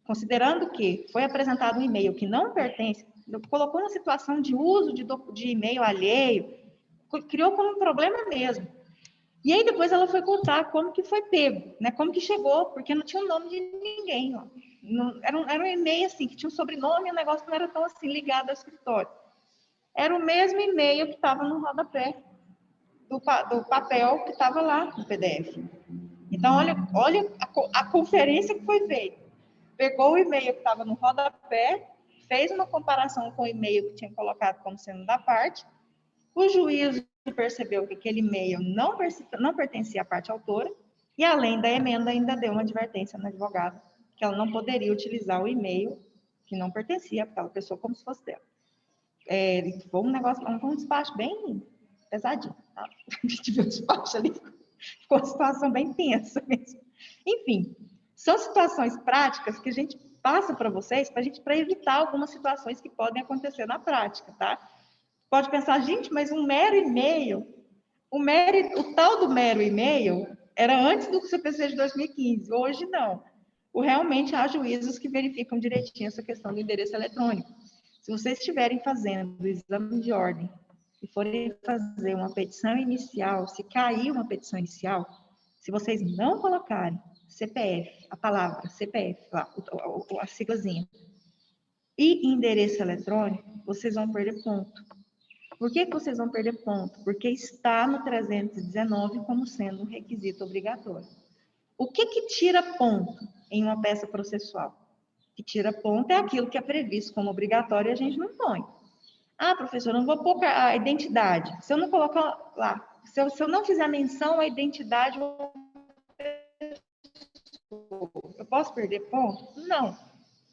Considerando que foi apresentado um e-mail que não pertence, colocou na situação de uso de e-mail alheio, criou como um problema mesmo. E aí depois ela foi contar como que foi pego, né? Como que chegou, porque não tinha o nome de ninguém. Ó. Era um e-mail assim, que tinha um sobrenome e o negócio não era tão assim ligado ao escritório. Era o mesmo e-mail que estava no rodapé do papel que estava lá no PDF. Então, olha a conferência que foi feita. Pegou o e-mail que estava no rodapé, fez uma comparação com o e-mail que tinha colocado como sendo da parte, o juiz percebeu que aquele e-mail não pertencia à parte autora, e além da emenda, ainda deu uma advertência na advogada, que ela não poderia utilizar o e-mail que não pertencia àquela pessoa como se fosse dela. Foi um negócio, foi um despacho bem pesadinho, tá? A gente viu o despacho ali, ficou uma situação bem tensa mesmo. Enfim, são situações práticas que a gente passa para vocês para evitar algumas situações que podem acontecer na prática, tá? Pode pensar, gente, mas um mero e-mail, o tal do mero e-mail era antes do CPC de 2015, hoje não. Realmente há juízos que verificam direitinho essa questão do endereço eletrônico. Se vocês estiverem fazendo o exame de ordem e forem fazer uma petição inicial, se cair uma petição inicial, se vocês não colocarem CPF, a palavra CPF, lá, a siglazinha, e endereço eletrônico, vocês vão perder ponto. Por que vocês vão perder ponto? Porque está no 319 como sendo um requisito obrigatório. O que tira ponto em uma peça processual? O que tira ponto é aquilo que é previsto como obrigatório e a gente não põe. Ah, professor, eu não vou pôr a identidade. Se eu não colocar lá, se eu não fizer menção à identidade, eu posso perder ponto? Não.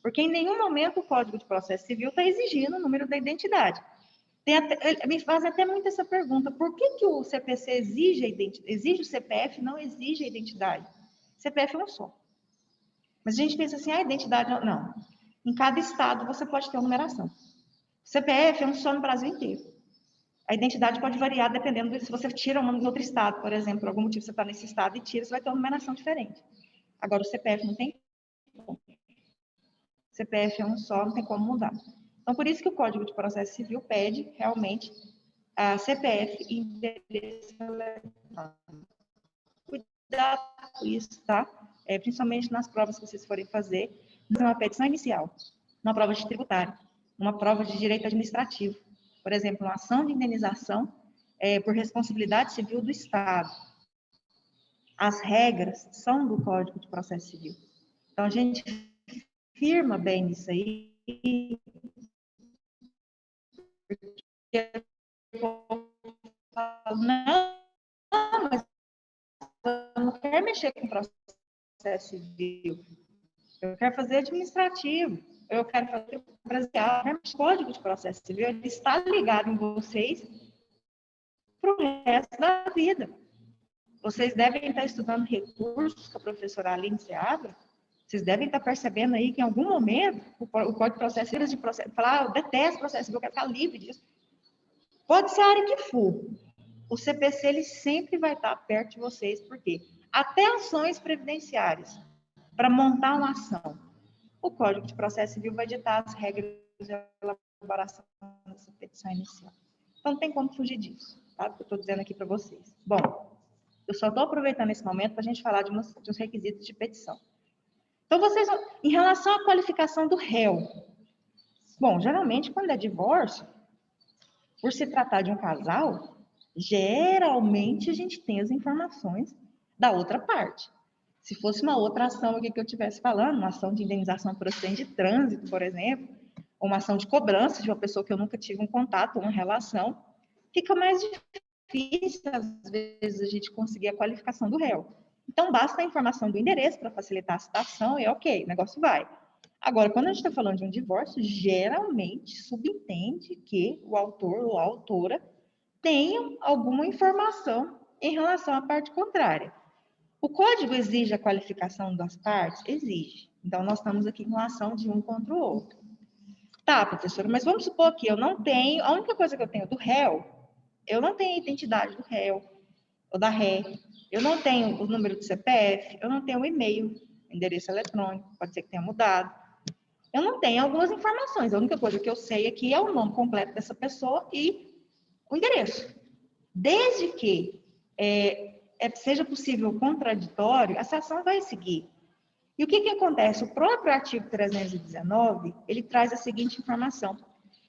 Porque em nenhum momento o Código de Processo Civil está exigindo o número da identidade. Me faz até muito essa pergunta, por que o CPC exige o CPF e não exige a identidade? CPF é um só. Mas a gente pensa assim, a identidade não. Em cada estado você pode ter uma numeração. CPF é um só no Brasil inteiro. A identidade pode variar dependendo de se você tira uma em outro estado, por exemplo, por algum motivo você está nesse estado e tira, você vai ter uma numeração diferente. Agora o CPF não tem como. CPF é um só, não tem como mudar. Então, por isso que o Código de Processo Civil pede, realmente, a CPF e endereço eletrônico. Cuidado com isso, tá? Principalmente nas provas que vocês forem fazer, uma petição inicial, uma prova de tributário, uma prova de direito administrativo. Por exemplo, uma ação de indenização por responsabilidade civil do Estado. As regras são do Código de Processo Civil. Então, a gente firma bem isso aí, não, mas eu não quero mexer com o processo civil. Eu quero fazer administrativo. Eu quero fazer brasileiro. O Código de Processo Civil ele está ligado em vocês para o resto da vida. Vocês devem estar estudando recursos que a professora Aline Seabra. Vocês devem estar percebendo aí que em algum momento o Código de Processo Civil falar, eu detesto processo civil, eu quero ficar livre disso. Pode ser a área que for. O CPC ele sempre vai estar perto de vocês, porque até ações previdenciárias, para montar uma ação, o Código de Processo Civil vai ditar as regras de elaboração dessa petição inicial. Então, não tem como fugir disso, tá? Eu estou dizendo aqui para vocês. Bom, eu só estou aproveitando esse momento para a gente falar de uns requisitos de petição. Então, vocês, em relação à qualificação do réu, bom, geralmente, quando é divórcio, por se tratar de um casal, geralmente a gente tem as informações da outra parte. Se fosse uma outra ação aqui que eu estivesse falando, uma ação de indenização por acidente de trânsito, por exemplo, ou uma ação de cobrança de uma pessoa que eu nunca tive um contato, uma relação, fica mais difícil, às vezes, a gente conseguir a qualificação do réu. Então, basta a informação do endereço para facilitar a citação e ok, o negócio vai. Agora, quando a gente está falando de um divórcio, geralmente subentende que o autor ou a autora tenham alguma informação em relação à parte contrária. O código exige a qualificação das partes? Exige. Então, nós estamos aqui em relação de um contra o outro. Tá, professora, mas vamos supor que eu não tenho, a única coisa que eu tenho do réu, eu não tenho a identidade do réu ou da ré, eu não tenho o número do CPF, eu não tenho o e-mail, endereço eletrônico, pode ser que tenha mudado. Eu não tenho algumas informações, a única coisa que eu sei aqui é o nome completo dessa pessoa e o endereço. Desde que seja possível o contraditório, essa ação vai seguir. E o que acontece? O próprio artigo 319, ele traz a seguinte informação.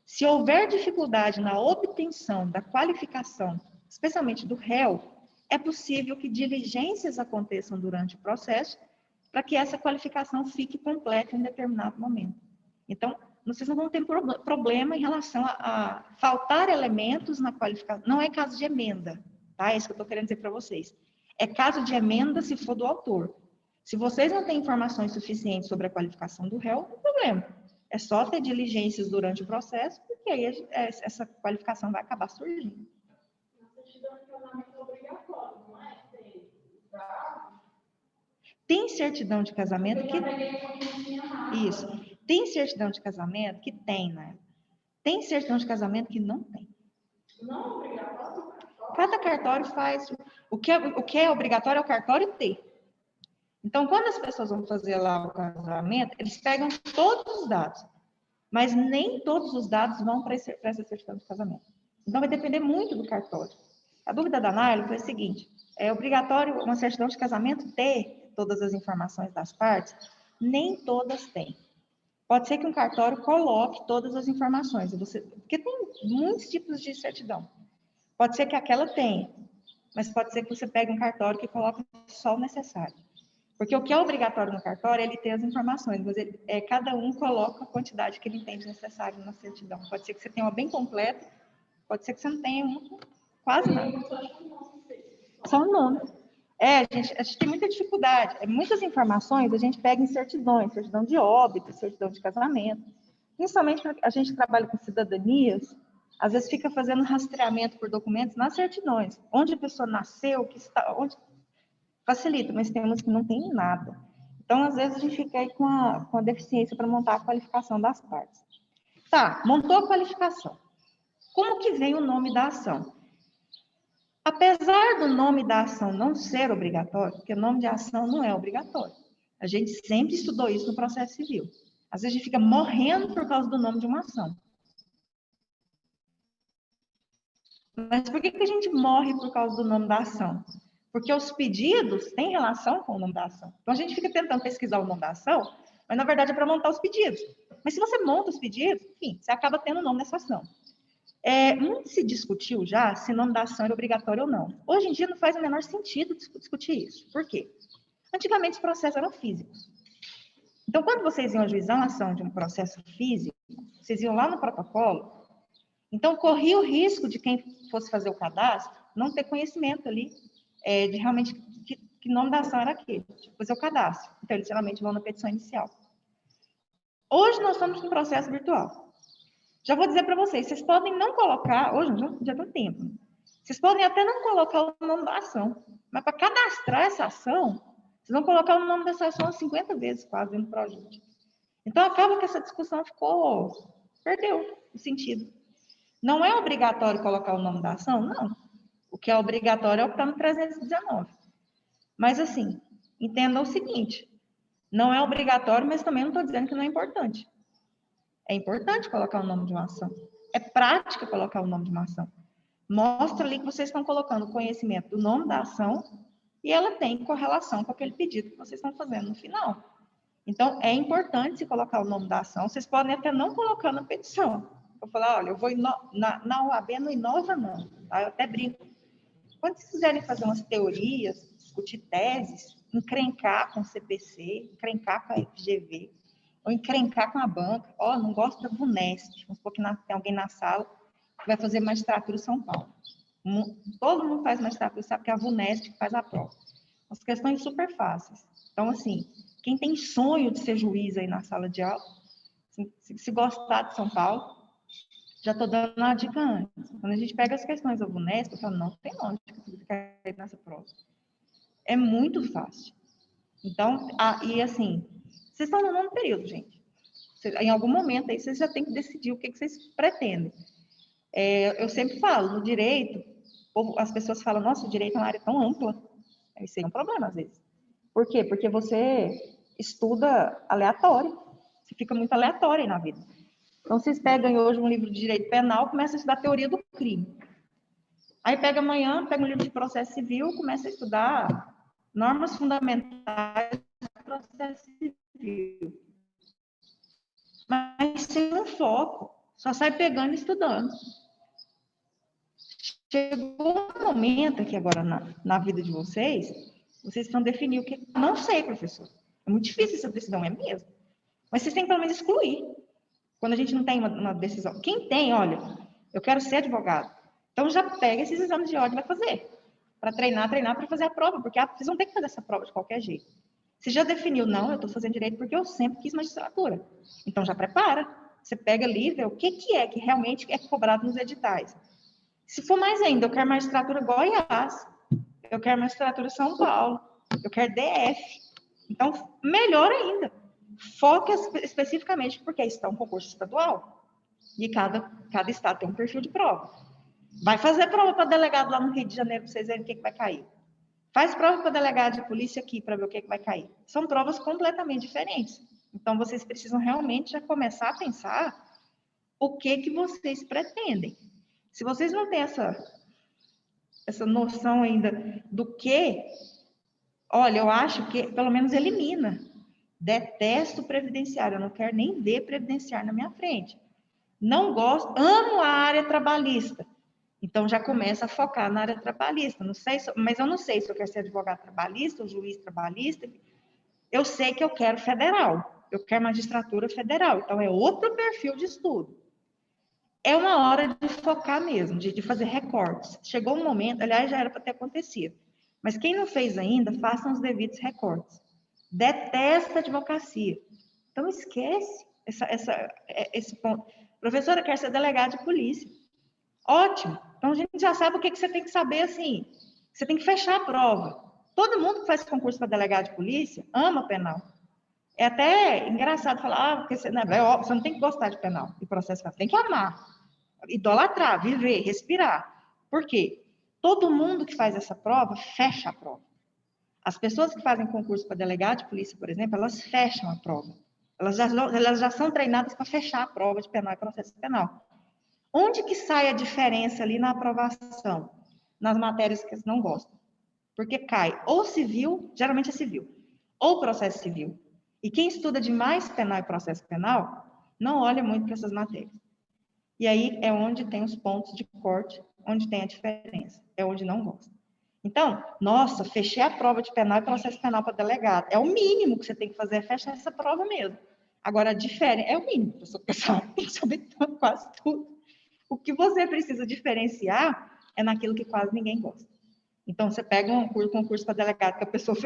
Se houver dificuldade na obtenção da qualificação, especialmente do réu, é possível que diligências aconteçam durante o processo para que essa qualificação fique completa em determinado momento. Então, vocês não vão ter problema em relação a faltar elementos na qualificação. Não é caso de emenda, tá? É isso que eu estou querendo dizer para vocês. É caso de emenda se for do autor. Se vocês não têm informações suficientes sobre a qualificação do réu, não tem problema. É só ter diligências durante o processo, porque aí essa qualificação vai acabar surgindo. Tem certidão de casamento que... Isso. Tem certidão de casamento que tem, né? Tem certidão de casamento que não tem. Não é obrigatório? Cada cartório faz... O que é obrigatório é o cartório ter. Então, quando as pessoas vão fazer lá o casamento, eles pegam todos os dados. Mas nem todos os dados vão para essa certidão de casamento. Então, vai depender muito do cartório. A dúvida da Naila foi a seguinte: é obrigatório uma certidão de casamento ter todas as informações das partes? Nem todas têm. Pode ser que um cartório coloque todas as informações, porque tem muitos tipos de certidão. Pode ser que aquela tenha, mas pode ser que você pegue um cartório que coloque só o necessário. Porque o que é obrigatório no cartório é ele ter as informações, mas cada um coloca a quantidade que ele entende necessário na certidão. Pode ser que você tenha uma bem completa, pode ser que você não tenha quase nada. Só o nome. A gente tem muita dificuldade. Muitas informações a gente pega em certidões, certidão de óbito, certidão de casamento. Principalmente porque a gente trabalha com cidadanias, às vezes fica fazendo rastreamento por documentos nas certidões. Onde a pessoa nasceu, que está, onde facilita, mas tem umas que não tem nada. Então, às vezes, a gente fica aí com a deficiência para montar a qualificação das partes. Tá, montou a qualificação. Como que vem o nome da ação? Apesar do nome da ação não ser obrigatório, porque o nome de ação não é obrigatório. A gente sempre estudou isso no processo civil. Às vezes a gente fica morrendo por causa do nome de uma ação. Mas por que a gente morre por causa do nome da ação? Porque os pedidos têm relação com o nome da ação. Então a gente fica tentando pesquisar o nome da ação, mas na verdade é para montar os pedidos. Mas se você monta os pedidos, enfim, você acaba tendo o nome dessa ação. Muito se discutiu já se o nome da ação era obrigatório ou não. Hoje em dia não faz o menor sentido discutir isso. Por quê? Antigamente os processos eram físicos. Então, quando vocês iam ajuizar uma ação de um processo físico, vocês iam lá no protocolo, então corria o risco de quem fosse fazer o cadastro não ter conhecimento ali de realmente que nome da ação era aquele, fazer o cadastro. Então, eles geralmente vão na petição inicial. Hoje nós estamos no processo virtual. Já vou dizer para vocês podem não colocar, hoje já tem tempo, vocês podem até não colocar o nome da ação, mas para cadastrar essa ação, vocês vão colocar o nome dessa ação 50 vezes quase dentro do projeto. Então, acaba que essa discussão perdeu o sentido. Não é obrigatório colocar o nome da ação? Não. O que é obrigatório é o que está no 319. Mas, assim, entendam o seguinte, não é obrigatório, mas também não estou dizendo que não é importante. É importante colocar o nome de uma ação. É prática colocar o nome de uma ação. Mostra ali que vocês estão colocando o conhecimento do nome da ação e ela tem correlação com aquele pedido que vocês estão fazendo no final. Então, é importante se colocar o nome da ação. Vocês podem até não colocar na petição. Eu falar, olha, eu vou na OAB não inova não. Tá? Eu até brinco. Quando vocês quiserem fazer umas teorias, discutir teses, encrencar com o CPC, encrencar com a FGV, ou encrencar com a banca, não gosto da VUNESP, vamos supor que tem alguém na sala que vai fazer magistratura em São Paulo. Todo mundo faz magistratura, sabe que é a VUNESP que faz a prova. As questões super fáceis. Então, assim, quem tem sonho de ser juiz aí na sala de aula, se gostar de São Paulo, já estou dando uma dica antes. Quando a gente pega as questões da VUNESP, eu falo, não tem lógica que cair nessa prova. É muito fácil. Então, e assim, vocês estão no nono período, gente. Em algum momento aí vocês já têm que decidir o que vocês pretendem. Eu sempre falo, no direito, as pessoas falam, nossa, o direito é uma área tão ampla. Isso é um problema, às vezes. Por quê? Porque você estuda aleatório. Você fica muito aleatório aí na vida. Então, vocês pegam hoje um livro de direito penal, começam a estudar teoria do crime. Aí pega amanhã, pega um livro de processo civil, começa a estudar normas fundamentais do processo civil. Mas sem um foco, só sai pegando e estudando. Chegou um momento aqui agora na vida de vocês precisam definir o que... Não sei, professor. É muito difícil essa decisão, é mesmo. Mas vocês têm que pelo menos excluir. Quando a gente não tem uma decisão. Quem tem, olha, eu quero ser advogado. Então já pega esses exames de ordem e vai fazer. Para treinar para fazer a prova, porque vocês vão ter que fazer essa prova de qualquer jeito. Se já definiu, não, eu estou fazendo direito porque eu sempre quis magistratura. Então já prepara. Você pega ali e vê o que é que realmente é cobrado nos editais. Se for mais ainda, eu quero magistratura Goiás, eu quero magistratura São Paulo, eu quero DF. Então, melhor ainda. Foca especificamente, porque isso é um concurso estadual. E cada estado tem um perfil de prova. Vai fazer prova para delegado lá no Rio de Janeiro para vocês verem o que vai cair. Faz prova para delegado de polícia aqui para ver o que vai cair. São provas completamente diferentes. Então, vocês precisam realmente já começar a pensar o que vocês pretendem. Se vocês não têm essa noção ainda do que, olha, eu acho que pelo menos elimina. Detesto previdenciário, eu não quero nem ver previdenciário na minha frente. Não gosto, amo a área trabalhista. Então já começa a focar na área trabalhista. Não sei, mas eu não sei se eu quero ser advogado trabalhista ou juiz trabalhista. Eu sei que eu quero federal. Eu quero magistratura federal. Então é outro perfil de estudo. É uma hora de focar mesmo, de fazer recortes. Chegou um momento, aliás, já era para ter acontecido. Mas quem não fez ainda, façam os devidos recortes. Detesta advocacia. Então, esquece esse ponto. Professora, quer ser delegada de polícia. Ótimo. Então, a gente já sabe o que você tem que saber, assim. Você tem que fechar a prova. Todo mundo que faz concurso para delegado de polícia ama penal. É até engraçado falar, porque você não tem que gostar de penal e processo penal. Tem que amar, idolatrar, viver, respirar. Por quê? Todo mundo que faz essa prova, fecha a prova. As pessoas que fazem concurso para delegado de polícia, por exemplo, elas fecham a prova. Elas já são treinadas para fechar a prova de penal e processo penal. Onde que sai a diferença ali na aprovação? Nas matérias que eles não gostam. Porque cai ou civil, geralmente é civil, ou processo civil. E quem estuda demais penal e processo penal, não olha muito para essas matérias. E aí é onde tem os pontos de corte, onde tem a diferença. É onde não gosta. Então, nossa, fechei a prova de penal e processo penal para delegado. É o mínimo que você tem que fazer, é fechar essa prova mesmo. Agora, a diferença é o mínimo. A pessoa tem que saber quase tudo. O que você precisa diferenciar é naquilo que quase ninguém gosta. Então, você pega um concurso para delegado que a pessoa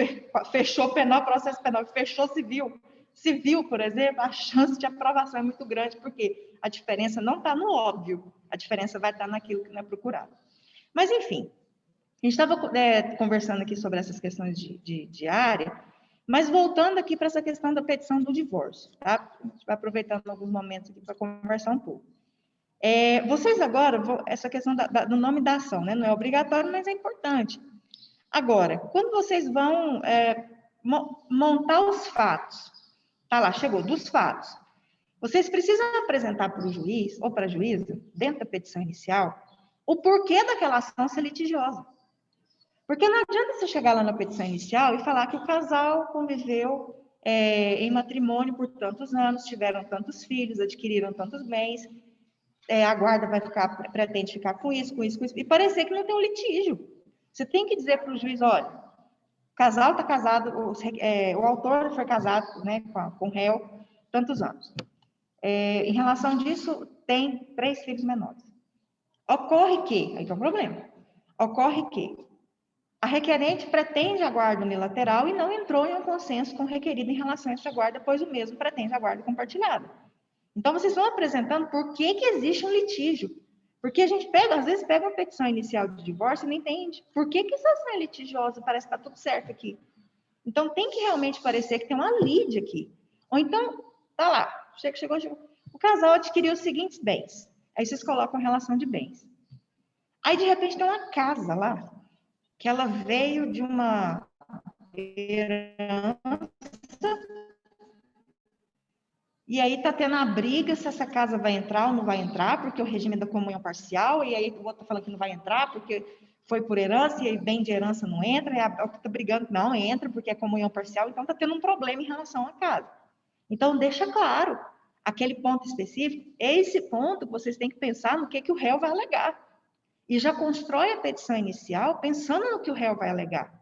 fechou penal, processo penal, fechou civil. Civil, por exemplo, a chance de aprovação é muito grande, porque a diferença não está no óbvio, a diferença vai estar naquilo que não é procurado. Mas, enfim, a gente estava conversando aqui sobre essas questões de área, mas voltando aqui para essa questão da petição do divórcio, tá? A gente vai aproveitando alguns momentos aqui para conversar um pouco. Vocês agora, essa questão do nome da ação, né? Não é obrigatório, mas é importante. Agora, quando vocês vão montar os fatos, tá lá, chegou, dos fatos, vocês precisam apresentar para o juiz ou para a juíza, dentro da petição inicial, o porquê daquela ação ser litigiosa. Porque não adianta você chegar lá na petição inicial e falar que o casal conviveu em matrimônio por tantos anos, tiveram tantos filhos, adquiriram tantos bens, a guarda pretende ficar com isso, e parecer que não tem um litígio. Você tem que dizer para o juiz, olha, o casal está casado, o autor foi casado, né, com o réu tantos anos. Em relação disso, tem 3 filhos menores. Ocorre que, aí tem um problema, ocorre que a requerente pretende a guarda unilateral e não entrou em um consenso com o requerido em relação a essa guarda, pois o mesmo pretende a guarda compartilhada. Então, vocês vão apresentando por que existe um litígio. Porque a gente às vezes pega uma petição inicial de divórcio e não entende. Por que essa ação é litigiosa? Parece que está tudo certo aqui. Então, tem que realmente parecer que tem uma lide aqui. Ou então, tá lá, chegou, o casal adquiriu os seguintes bens. Aí vocês colocam a relação de bens. Aí, de repente, tem uma casa lá, que ela veio de uma herança. E aí está tendo a briga se essa casa vai entrar ou não vai entrar, porque o regime da comunhão parcial, e aí o outro está falando que não vai entrar, porque foi por herança, e aí bem de herança não entra, e a outra está brigando, não, entra, porque é comunhão parcial, então está tendo um problema em relação à casa. Então, deixa claro, aquele ponto específico, esse ponto vocês têm que pensar no que o réu vai alegar. E já constrói a petição inicial pensando no que o réu vai alegar.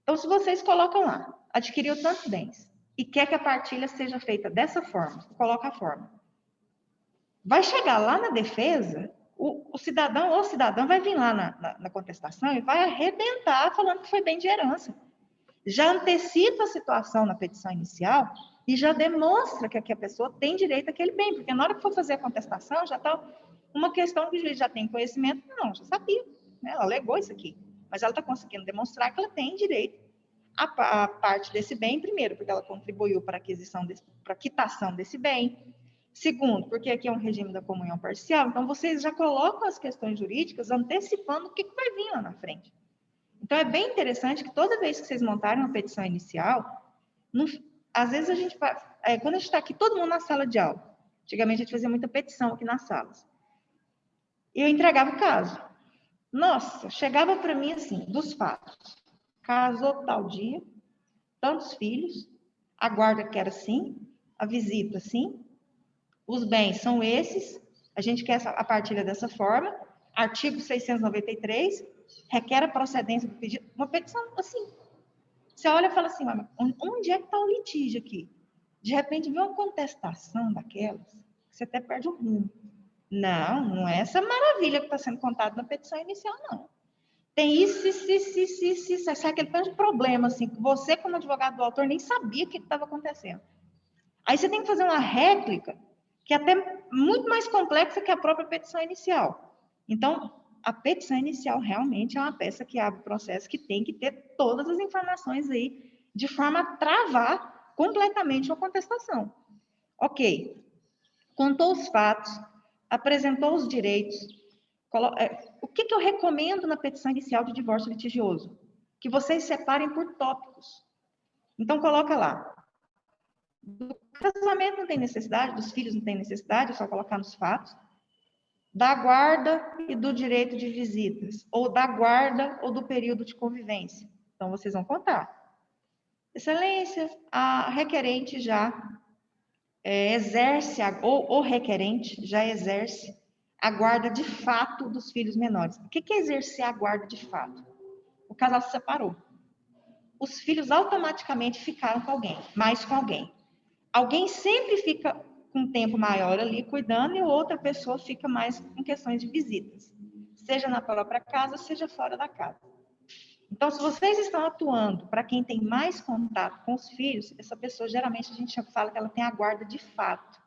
Então, se vocês colocam lá, adquiriu tantos bens, e quer que a partilha seja feita dessa forma, coloca a forma. Vai chegar lá na defesa, o cidadão ou cidadã vai vir lá na contestação e vai arrebentar falando que foi bem de herança. Já antecipa a situação na petição inicial e já demonstra que a pessoa tem direito àquele bem, porque na hora que for fazer a contestação, já está uma questão que o juiz já tem conhecimento, não, já sabia, né? Ela alegou isso aqui, mas ela está conseguindo demonstrar que ela tem direito à parte desse bem, primeiro, porque ela contribuiu para a quitação desse bem. Segundo, porque aqui é um regime da comunhão parcial, então vocês já colocam as questões jurídicas antecipando o que vai vir lá na frente. Então, é bem interessante que toda vez que vocês montarem uma petição inicial, às vezes a gente faz, quando a gente está aqui, todo mundo na sala de aula, antigamente a gente fazia muita petição aqui nas salas, e eu entregava o caso. Nossa, chegava para mim assim, dos fatos, casou tal dia, tantos filhos, a guarda quer assim, a visita assim, os bens são esses, a gente quer a partilha dessa forma, artigo 693, requer a procedência do pedido, uma petição assim. Você olha e fala assim, mas onde é que está o litígio aqui? De repente, vê uma contestação daquelas, você até perde o rumo. Não é essa maravilha que está sendo contada na petição inicial, não. Tem isso, sai aquele tanto de problema, assim, que você, como advogado do autor, nem sabia o que estava acontecendo. Aí você tem que fazer uma réplica, que é até muito mais complexa que a própria petição inicial. Então, a petição inicial realmente é uma peça que abre o processo, que tem que ter todas as informações aí, de forma a travar completamente uma contestação. Ok, contou os fatos, apresentou os direitos. O que eu recomendo na petição inicial de divórcio litigioso? Que vocês separem por tópicos. Então, coloca lá. Do casamento não tem necessidade, dos filhos não tem necessidade, é só colocar nos fatos. Da guarda e do direito de visitas, ou da guarda ou do período de convivência. Então, vocês vão contar. Excelência, a requerente já exerce, ou o requerente já exerce a guarda de fato dos filhos menores. O que é exercer a guarda de fato? O casal se separou. Os filhos automaticamente ficaram com alguém, mais com alguém. Alguém sempre fica com um tempo maior ali cuidando e outra pessoa fica mais com questões de visitas, seja na própria casa, seja fora da casa. Então, se vocês estão atuando para quem tem mais contato com os filhos, essa pessoa, geralmente, a gente fala que ela tem a guarda de fato.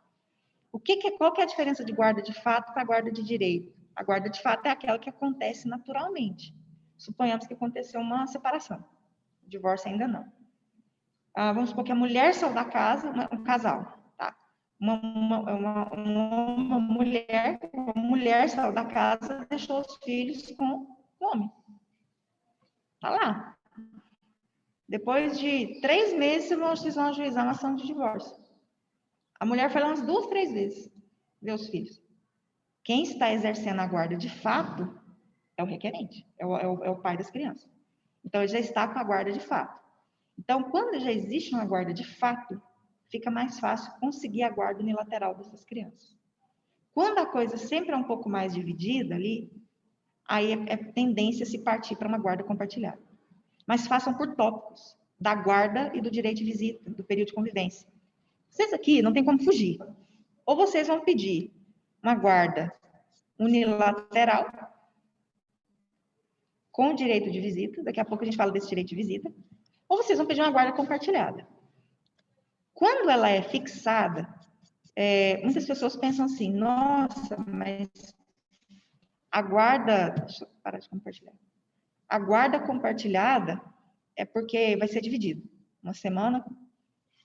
Qual que é a diferença de guarda de fato para guarda de direito? A guarda de fato é aquela que acontece naturalmente. Suponhamos que aconteceu uma separação. O divórcio ainda não. Vamos supor que a mulher saiu da casa, um casal, tá? Uma mulher saiu da casa, deixou os filhos com o homem. Tá lá. Depois de 3 meses, vocês vão ajuizar uma ação de divórcio. A mulher foi lá umas 2, 3 vezes ver os filhos. Quem está exercendo a guarda de fato é o requerente, é o pai das crianças. Então, ele já está com a guarda de fato. Então, quando já existe uma guarda de fato, fica mais fácil conseguir a guarda unilateral dessas crianças. Quando a coisa sempre é um pouco mais dividida ali, aí é tendência a se partir para uma guarda compartilhada. Mas façam por tópicos, da guarda e do direito de visita, do período de convivência. Vocês aqui não tem como fugir. Ou vocês vão pedir uma guarda unilateral, com direito de visita, daqui a pouco a gente fala desse direito de visita, ou vocês vão pedir uma guarda compartilhada. Quando ela é fixada, muitas pessoas pensam assim, nossa, mas a guarda... Deixa eu parar de compartilhar. A guarda compartilhada é porque vai ser dividido. Uma semana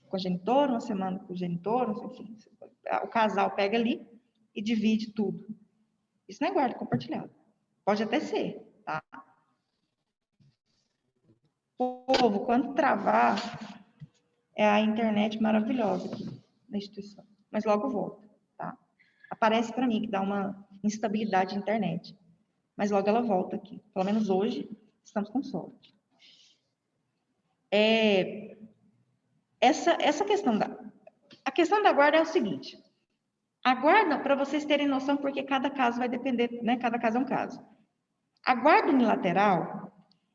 com a genitora, uma semana com o genitor, enfim. O casal pega ali e divide tudo. Isso não é guarda compartilhada. Pode até ser, tá? Povo, quando travar, é a internet maravilhosa aqui na instituição. Mas logo volta, tá? Aparece para mim que dá uma instabilidade de internet. Mas logo ela volta aqui. Pelo menos hoje, estamos com sorte. Essa questão a questão da guarda é o seguinte. A guarda, para vocês terem noção, porque cada caso vai depender, né? Cada caso é um caso. A guarda unilateral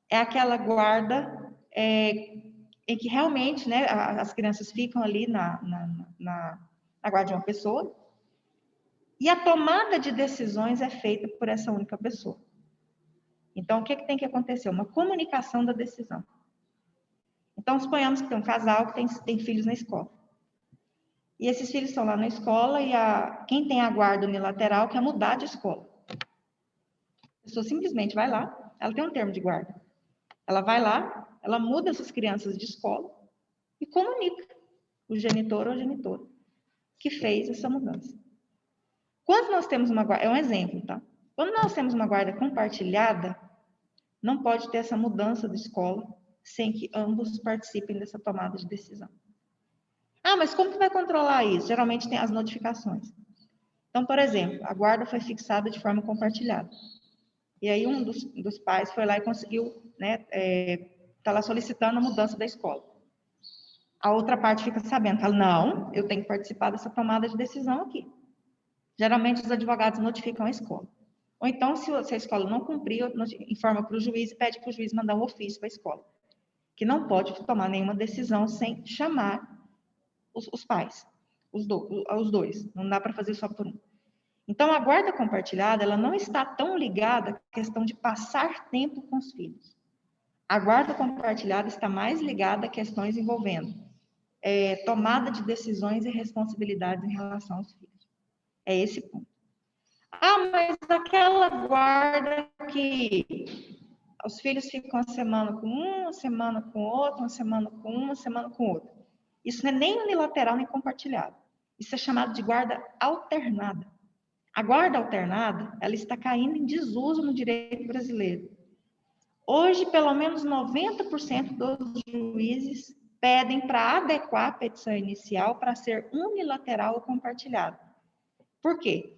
é aquela guarda em que realmente, né, as crianças ficam ali na guarda de uma pessoa E a tomada de decisões é feita por essa única pessoa. Então, o que tem que acontecer? Uma comunicação da decisão. Então, suponhamos que tem um casal que tem filhos na escola. E esses filhos estão lá na escola e quem tem a guarda unilateral quer mudar de escola. A pessoa simplesmente vai lá, ela tem um termo de guarda. Ela vai lá, ela muda essas crianças de escola e comunica o genitor ou genitora que fez essa mudança. Quando nós temos uma guarda, é um exemplo, tá? Quando nós temos uma guarda compartilhada, não pode ter essa mudança de escola sem que ambos participem dessa tomada de decisão. Ah, mas como que vai controlar isso? Geralmente tem as notificações. Então, por exemplo, a guarda foi fixada de forma compartilhada. E aí um dos pais foi lá e conseguiu, né, tá lá solicitando a mudança da escola. A outra parte fica sabendo, fala, não, eu tenho que participar dessa tomada de decisão aqui. Geralmente os advogados notificam a escola. Ou então, se a escola não cumprir, informa para o juiz e pede para o juiz mandar um ofício para a escola, que não pode tomar nenhuma decisão sem chamar os pais, os dois. Não dá para fazer só por um. Então, a guarda compartilhada, ela não está tão ligada à questão de passar tempo com os filhos. A guarda compartilhada está mais ligada a questões envolvendo tomada de decisões e responsabilidades em relação aos filhos. É esse ponto. Ah, mas aquela guarda que os filhos ficam uma semana com um, uma semana com outro, uma semana com um, uma semana com outro. Isso não é nem unilateral nem compartilhado. Isso é chamado de guarda alternada. A guarda alternada, ela está caindo em desuso no direito brasileiro. Hoje, pelo menos 90% dos juízes pedem para adequar a petição inicial para ser unilateral ou compartilhado. Por quê?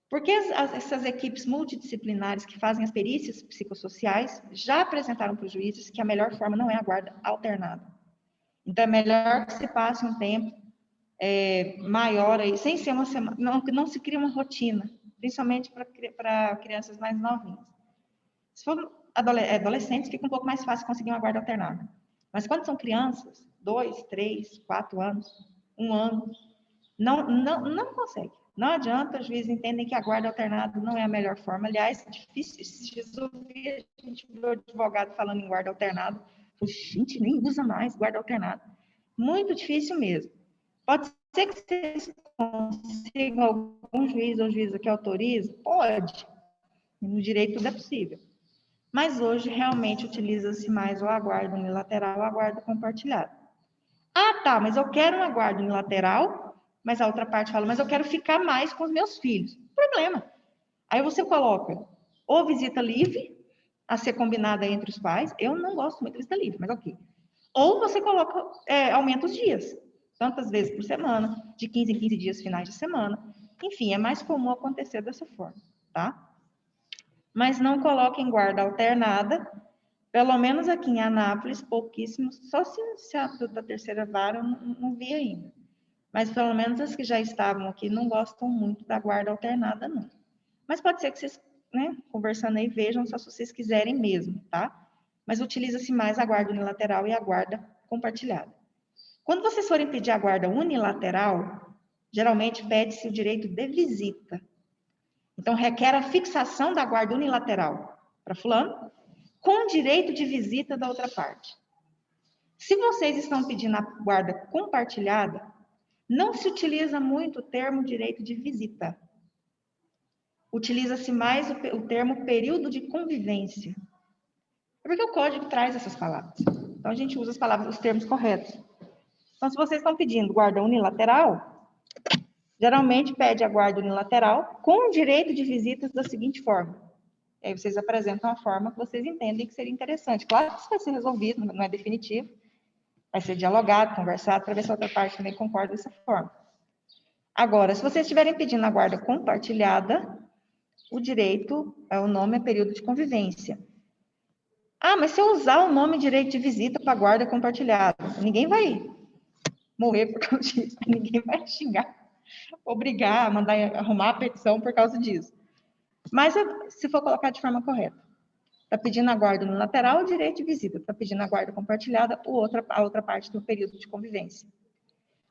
Porque essas equipes multidisciplinares que fazem as perícias psicossociais já apresentaram para os juízes que a melhor forma não é a guarda alternada. Então, é melhor que se passe um tempo maior aí, sem ser uma semana, não se cria uma rotina, principalmente para crianças mais novinhas. Se for adolescentes, fica um pouco mais fácil conseguir uma guarda alternada. Mas quando são crianças, 2, 3, 4 anos, 1 ano, não consegue. Não adianta, os juízes entendem que a guarda alternada não é a melhor forma. Aliás, é difícil. A gente viu o advogado falando em guarda alternada. Gente, nem usa mais guarda alternada. Muito difícil mesmo. Pode ser que vocês consigam algum juiz ou juíza que autorize? Pode. No direito tudo é possível. Mas hoje, realmente, utiliza-se mais ou a guarda unilateral ou a guarda compartilhada. Ah, tá, mas eu quero uma guarda unilateral, mas a outra parte fala, mas eu quero ficar mais com os meus filhos. Problema. Aí você coloca ou visita livre, a ser combinada entre os pais. Eu não gosto muito de visita livre, mas ok. Ou você coloca, aumenta os dias. Tantas vezes por semana, de 15 em 15 dias finais de semana. Enfim, é mais comum acontecer dessa forma, tá? Mas não coloquem guarda alternada, pelo menos aqui em Anápolis, pouquíssimos, só se a da terceira vara eu não vi ainda. Mas pelo menos as que já estavam aqui não gostam muito da guarda alternada, não. Mas pode ser que vocês, né, conversando aí, vejam só se vocês quiserem mesmo, tá? Mas utiliza-se mais a guarda unilateral e a guarda compartilhada. Quando vocês forem pedir a guarda unilateral, geralmente pede-se o direito de visita. Então, requer a fixação da guarda unilateral para fulano, com direito de visita da outra parte. Se vocês estão pedindo a guarda compartilhada, não se utiliza muito o termo direito de visita. Utiliza-se mais o termo período de convivência. É porque o código traz essas palavras. Então, a gente usa as palavras, os termos corretos. Então, se vocês estão pedindo guarda unilateral, geralmente pede a guarda unilateral com direito de visitas da seguinte forma. E aí vocês apresentam a forma que vocês entendem que seria interessante. Claro que isso vai ser resolvido, não é definitivo. Vai ser dialogado, conversado, para ver se a outra parte também concorda dessa forma. Agora, se vocês estiverem pedindo a guarda compartilhada, o direito, o nome é período de convivência. Ah, mas se eu usar o nome direito de visita para guarda compartilhada, ninguém vai morrer por causa disso, ninguém vai xingar, obrigar, mandar arrumar a petição por causa disso. Mas se for colocar de forma correta, está pedindo a guarda no lateral, o direito de visita, está pedindo a guarda compartilhada, a outra parte do período de convivência.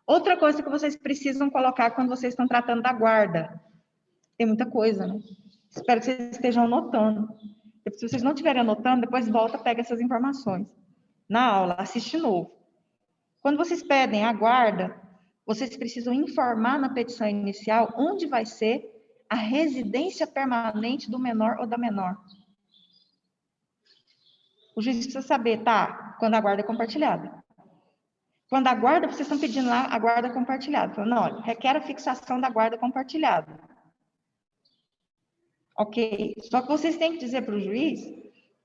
Outra coisa que vocês precisam colocar quando vocês estão tratando da guarda, Tem muita coisa, né? Espero que vocês estejam anotando. Se vocês não estiverem anotando, depois volta, pega essas informações. Na aula, assiste de novo. Quando vocês pedem a guarda, vocês precisam informar na petição inicial onde vai ser a residência permanente do menor ou da menor. O juiz precisa saber, tá? Quando a guarda é compartilhada. Quando a guarda, vocês estão pedindo lá a guarda compartilhada. Falando, não, olha, requer a fixação da guarda compartilhada. Ok. Só que vocês têm que dizer para o juiz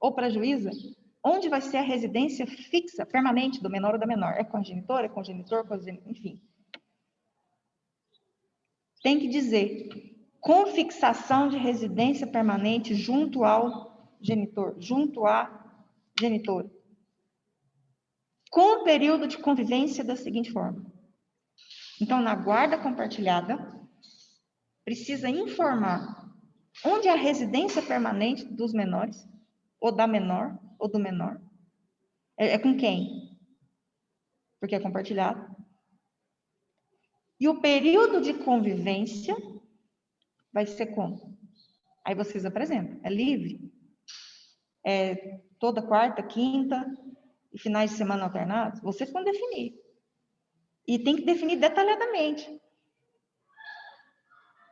ou para a juíza onde vai ser a residência fixa, permanente do menor ou da menor. É congenitor, enfim. Tem que dizer com fixação de residência permanente junto ao genitor, junto à genitora. Com o período de convivência da seguinte forma. Então, na guarda compartilhada, precisa informar onde é a residência permanente dos menores, ou da menor, ou do menor. É com quem? Porque é compartilhado. E o período de convivência vai ser como? Aí vocês apresentam. É livre? É toda quarta, quinta e finais de semana alternados? Vocês vão definir. E tem que definir detalhadamente.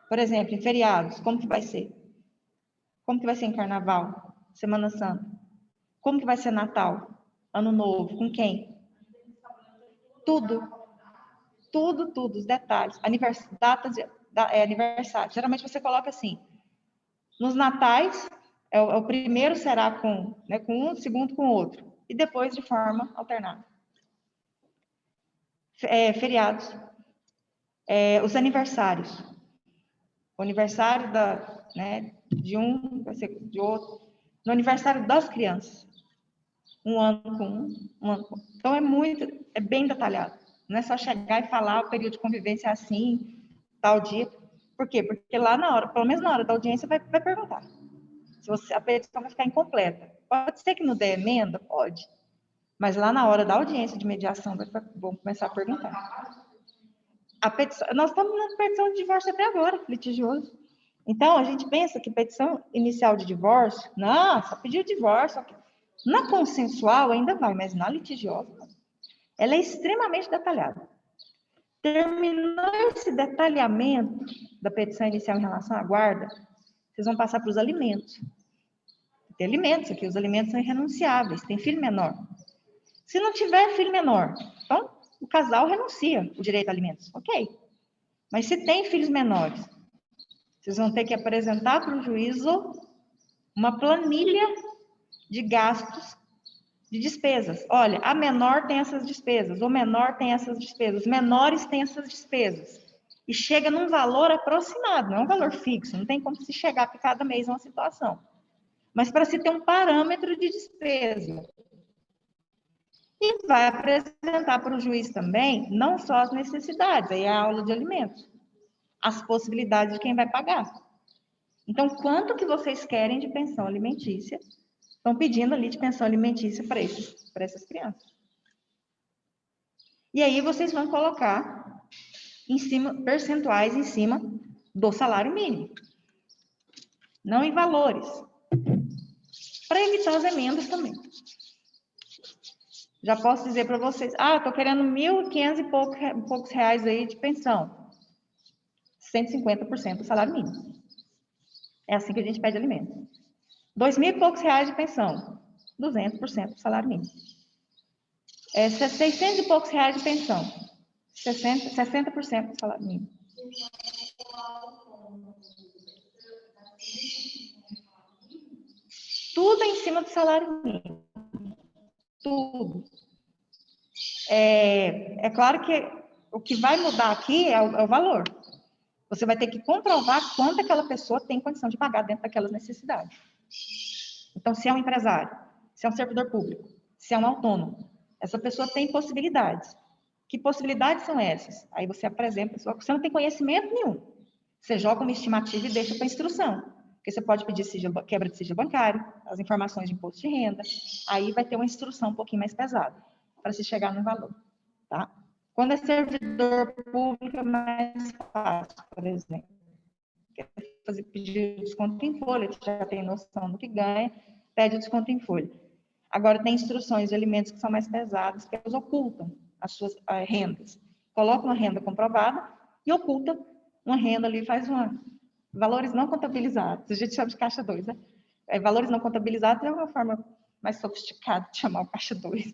Por exemplo, em feriados, como que vai ser? Como que vai ser em Carnaval? Semana Santa? Como que vai ser Natal? Ano Novo? Com quem? Tudo. Tudo, os detalhes. Datas de aniversário. Geralmente você coloca assim, nos natais, o primeiro será com um, o segundo com o outro. E depois de forma alternada. Feriados. Os aniversários. O aniversário de um vai ser de outro. No aniversário das crianças. Um ano com um ano com outro. Então, é bem detalhado. Não é só chegar e falar o período de convivência assim, tal dia. Por quê? Porque lá na hora, pelo menos na hora da audiência, vai perguntar. Se a petição vai ficar incompleta. Pode ser que não dê emenda? Pode. Mas lá na hora da audiência de mediação, vão começar a perguntar. Nós estamos na petição de divórcio até agora, litigioso. Então, a gente pensa que petição inicial de divórcio, não, só pediu divórcio. Na consensual ainda vai, mas na litigiosa, ela é extremamente detalhada. Terminou esse detalhamento da petição inicial em relação à guarda, vocês vão passar para os alimentos. Tem alimentos aqui, os alimentos são irrenunciáveis, tem filho menor. Se não tiver filho menor, então o casal renuncia o direito a alimentos, ok. Mas se tem filhos menores, vocês vão ter que apresentar para o juízo uma planilha de gastos, de despesas. Olha, a menor tem essas despesas, o menor tem essas despesas, os menores têm essas despesas. E chega num valor aproximado, não é um valor fixo, não tem como se chegar para cada mês uma situação. Mas para se ter um parâmetro de despesa. E vai apresentar para o juiz também, não só as necessidades, aí é a aula de alimentos, as possibilidades de quem vai pagar. Então, quanto que vocês querem de pensão alimentícia? Estão pedindo ali de pensão alimentícia para essas crianças. E aí vocês vão colocar percentuais em cima do salário mínimo. Não em valores. Para evitar as emendas também. Já posso dizer para vocês, estou querendo 1.500 e poucos reais aí de pensão. 150% do salário mínimo. É assim que a gente pede alimento. 2.000 e poucos reais de pensão. 200% do salário mínimo. 600 e poucos reais de pensão. 60% do salário mínimo. Tudo em cima do salário mínimo. Tudo. É claro que o que vai mudar aqui é o valor. Você vai ter que comprovar quanto aquela pessoa tem condição de pagar dentro daquelas necessidades. Então, se é um empresário, se é um servidor público, se é um autônomo, essa pessoa tem possibilidades. Que possibilidades são essas? Aí você apresenta, você não tem conhecimento nenhum. Você joga uma estimativa e deixa para instrução. Porque você pode pedir quebra de sigilo bancário, as informações de imposto de renda, aí vai ter uma instrução um pouquinho mais pesada, para se chegar no valor. Tá? Quando é servidor público, é mais fácil, por exemplo. fazer pedir desconto em folha, já tem noção do que ganha, pede o desconto em folha. Agora, tem instruções de alimentos que são mais pesadas, que elas ocultam as suas rendas. Coloca uma renda comprovada e oculta uma renda ali, faz valores não contabilizados. A gente chama de caixa 2, né? Valores não contabilizados é uma forma mais sofisticada de chamar o caixa 2.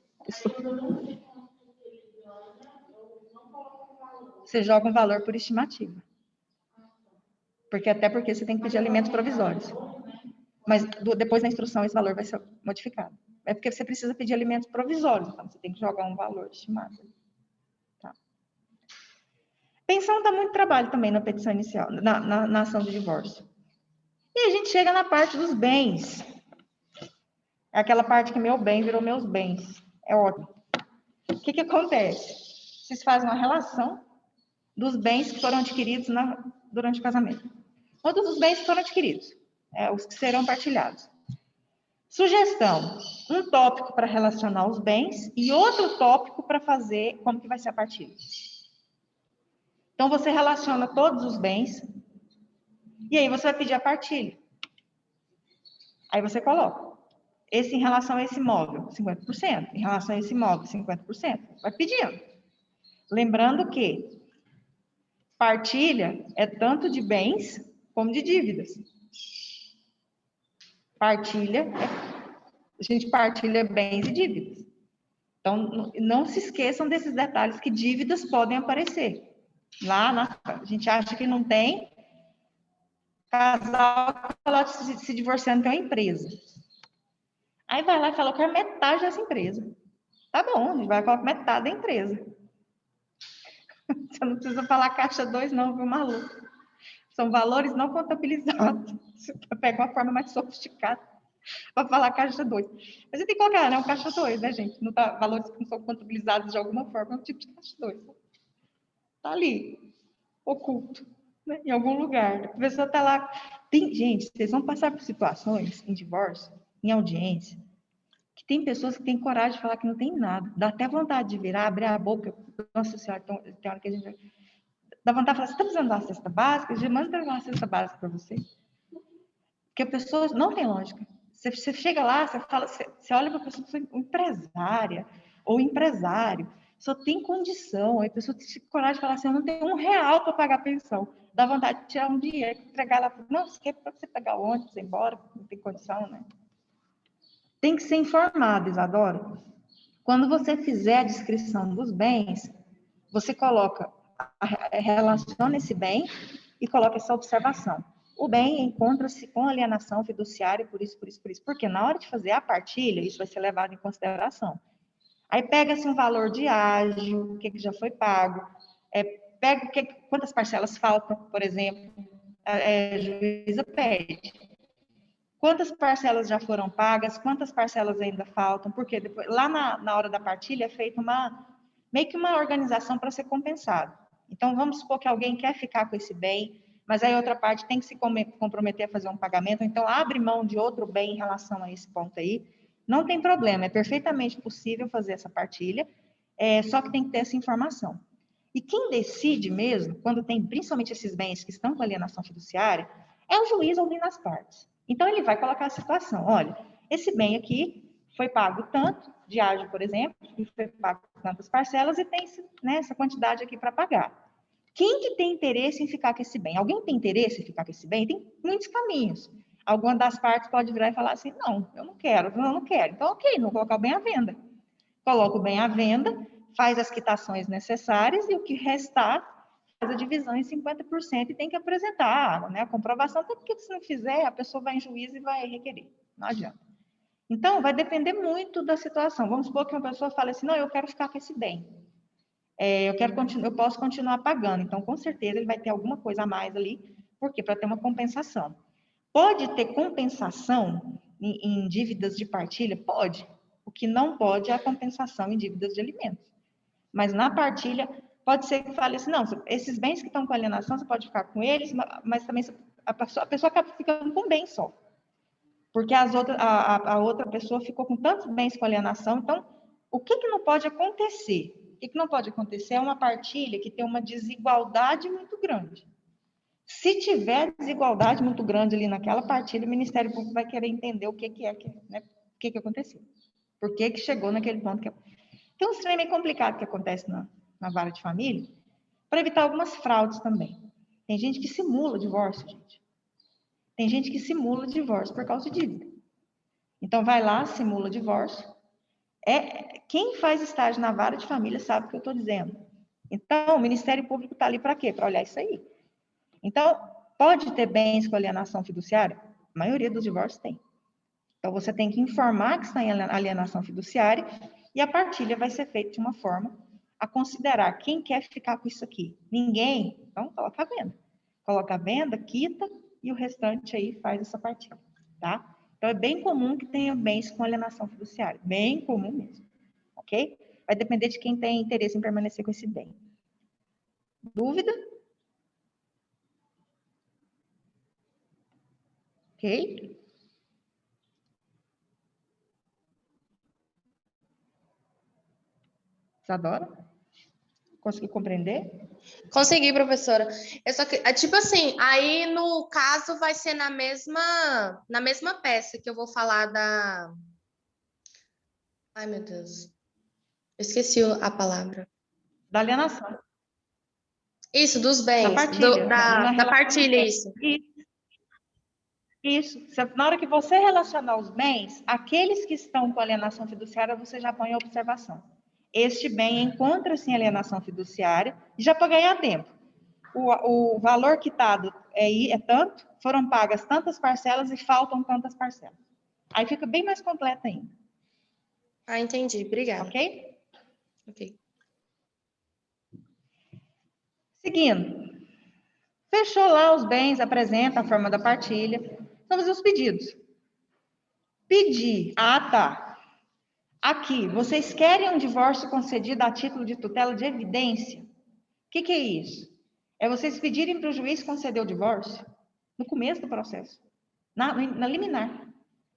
Você joga um valor por estimativa. Até porque você tem que pedir alimentos provisórios. Mas depois da instrução, esse valor vai ser modificado. É porque você precisa pedir alimentos provisórios, então você tem que jogar um valor estimado. Tá. Pensão dá muito trabalho também na petição inicial, na ação de divórcio. E a gente chega na parte dos bens. É aquela parte que meu bem virou meus bens. É ótimo. O que acontece? Vocês fazem uma relação dos bens que foram adquiridos durante o casamento. Todos os bens que foram adquiridos, os que serão partilhados. Sugestão, um tópico para relacionar os bens e outro tópico para fazer como que vai ser a partilha. Então, você relaciona todos os bens e aí você vai pedir a partilha. Aí você coloca, esse em relação a esse imóvel, 50%, em relação a esse imóvel, 50%. Vai pedindo. Lembrando que partilha é tanto de bens como de dívidas. A gente partilha bens e dívidas. Então, não se esqueçam desses detalhes que dívidas podem aparecer. A gente acha que não tem, casal se divorciando tem uma empresa. Aí vai lá e fala, eu quero metade dessa empresa. Tá bom, a gente vai colocar metade da empresa. Você não precisa falar caixa 2 não, viu, maluco? São valores não contabilizados. Você pega uma forma mais sofisticada para falar caixa 2. Mas você tem que colocar, né? Um caixa 2, né, gente? Não tá, valores que não são contabilizados de alguma forma, é um tipo de caixa 2. Tá ali, oculto, né? Em algum lugar. A pessoa tá lá. Gente, vocês vão passar por situações em divórcio, em audiência, que tem pessoas que têm coragem de falar que não tem nada. Dá até vontade de virar, abrir a boca. Nossa Senhora, tem hora que a gente dá vontade de falar, você está precisando da cesta básica? Já manda uma cesta básica para você. Porque a pessoa não tem lógica. Você chega lá, você olha para a pessoa, empresária ou empresário, só tem condição. Aí a pessoa tem coragem de falar assim, eu não tenho R$1 para pagar a pensão. Dá vontade de tirar um dinheiro, entregar lá. Não, você quer para você pegar o ônibus, ir embora, não tem condição, né? Tem que ser informado, Isadora. Quando você fizer a descrição dos bens, você relaciona esse bem e coloca essa observação. O bem encontra-se com alienação fiduciária por isso. Porque na hora de fazer a partilha, isso vai ser levado em consideração. Aí pega-se um valor de ágio, o que já foi pago, pega quantas parcelas faltam, por exemplo, a juíza pede. Quantas parcelas já foram pagas, quantas parcelas ainda faltam, porque depois, lá na hora da partilha é feita meio que uma organização para ser compensado. Então, vamos supor que alguém quer ficar com esse bem, mas aí outra parte tem que se comprometer a fazer um pagamento, então abre mão de outro bem em relação a esse ponto aí. Não tem problema, é perfeitamente possível fazer essa partilha, só que tem que ter essa informação. E quem decide mesmo, quando tem principalmente esses bens que estão com alienação fiduciária, é o juiz ouvindo as partes. Então, ele vai colocar a situação, olha, esse bem aqui foi pago tanto, de ágio, por exemplo, e foi pago tantas parcelas e tem essa quantidade aqui para pagar. Quem que tem interesse em ficar com esse bem? Alguém tem interesse em ficar com esse bem? Tem muitos caminhos. Alguma das partes pode virar e falar assim, não, eu não quero, eu não quero. Então, ok, não vou colocar o bem à venda. Coloca o bem à venda, faz as quitações necessárias e o que restar, faz a divisão em 50% e tem que apresentar, né? A comprovação, até porque se não fizer, a pessoa vai em juízo e vai requerer. Não adianta. Então, vai depender muito da situação. Vamos supor que uma pessoa fale assim, não, eu quero ficar com esse bem. Eu posso continuar pagando. Então, com certeza, ele vai ter alguma coisa a mais ali. Por quê? Para ter uma compensação. Pode ter compensação em dívidas de partilha? Pode. O que não pode é a compensação em dívidas de alimentos. Mas na partilha, pode ser que fale assim, não, esses bens que estão com alienação, você pode ficar com eles, mas também a pessoa acaba ficando com um bem só. Porque a outra pessoa ficou com tantos bens com alienação. Então, o que não pode acontecer? O que não pode acontecer é uma partilha que tem uma desigualdade muito grande. Se tiver desigualdade muito grande ali naquela partilha, o Ministério Público vai querer entender o que né, o que aconteceu. Por que chegou naquele ponto que... Tem um trem meio complicado que acontece na vara de família, para evitar algumas fraudes também. Tem gente que simula divórcio, gente. Tem gente que simula divórcio por causa de dívida. Então, vai lá, simula divórcio. Quem faz estágio na vara de família sabe o que eu estou dizendo. Então, o Ministério Público está ali para quê? Para olhar isso aí. Então, pode ter bens com alienação fiduciária? A maioria dos divórcios tem. Então, você tem que informar que está em alienação fiduciária e a partilha vai ser feita de uma forma a considerar quem quer ficar com isso aqui. Ninguém? Então, coloca a venda. Coloca a venda, quita e o restante aí faz essa partilha, tá? Então, é bem comum que tenha bens com alienação fiduciária. Bem comum mesmo, ok? Vai depender de quem tem interesse em permanecer com esse bem. Dúvida? Ok? Isadora? Conseguiu compreender? Consegui, professora. Eu só que, tipo assim, aí no caso vai ser na mesma peça que eu vou falar da... Ai, meu Deus. Eu esqueci a palavra. Da alienação. Isso, dos bens. Da partilha. Da partilha, isso. Isso. Na hora que você relacionar os bens, aqueles que estão com alienação fiduciária, você já põe a observação. Este bem encontra-se em alienação fiduciária, já para ganhar tempo. O valor quitado é tanto, foram pagas tantas parcelas e faltam tantas parcelas. Aí fica bem mais completa ainda. Ah, entendi. Obrigada. Ok? Ok. Seguindo. Fechou lá os bens, apresenta a forma da partilha. Vamos aos pedidos. Pedir. Ah, tá. Aqui, vocês querem um divórcio concedido a título de tutela de evidência? O que é isso? É vocês pedirem para o juiz conceder o divórcio no começo do processo, na liminar.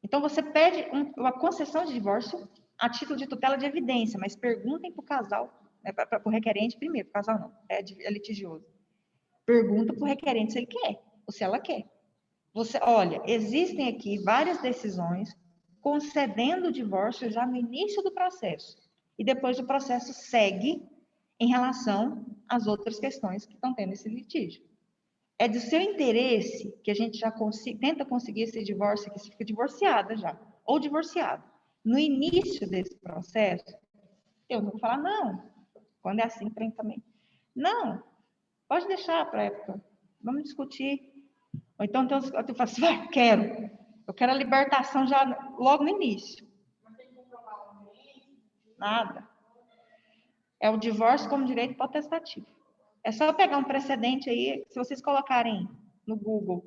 Então, você pede uma concessão de divórcio a título de tutela de evidência, mas perguntem para o casal, para o requerente primeiro, para o casal não, é litigioso. Pergunta para o requerente se ele quer ou se ela quer. Olha, existem aqui várias decisões concedendo o divórcio já no início do processo. E depois o processo segue em relação às outras questões que estão tendo esse litígio. É de seu interesse que a gente já tenta conseguir esse divórcio, que você fica divorciada já, ou divorciado. No início desse processo, eu não vou falar, não. Quando é assim, tem também. Não, pode deixar para a época. Vamos discutir. Ou então, tu fala assim, vai, quero. Eu quero a libertação já logo no início. Nada. É o divórcio como direito potestativo. É só pegar um precedente aí, se vocês colocarem no Google,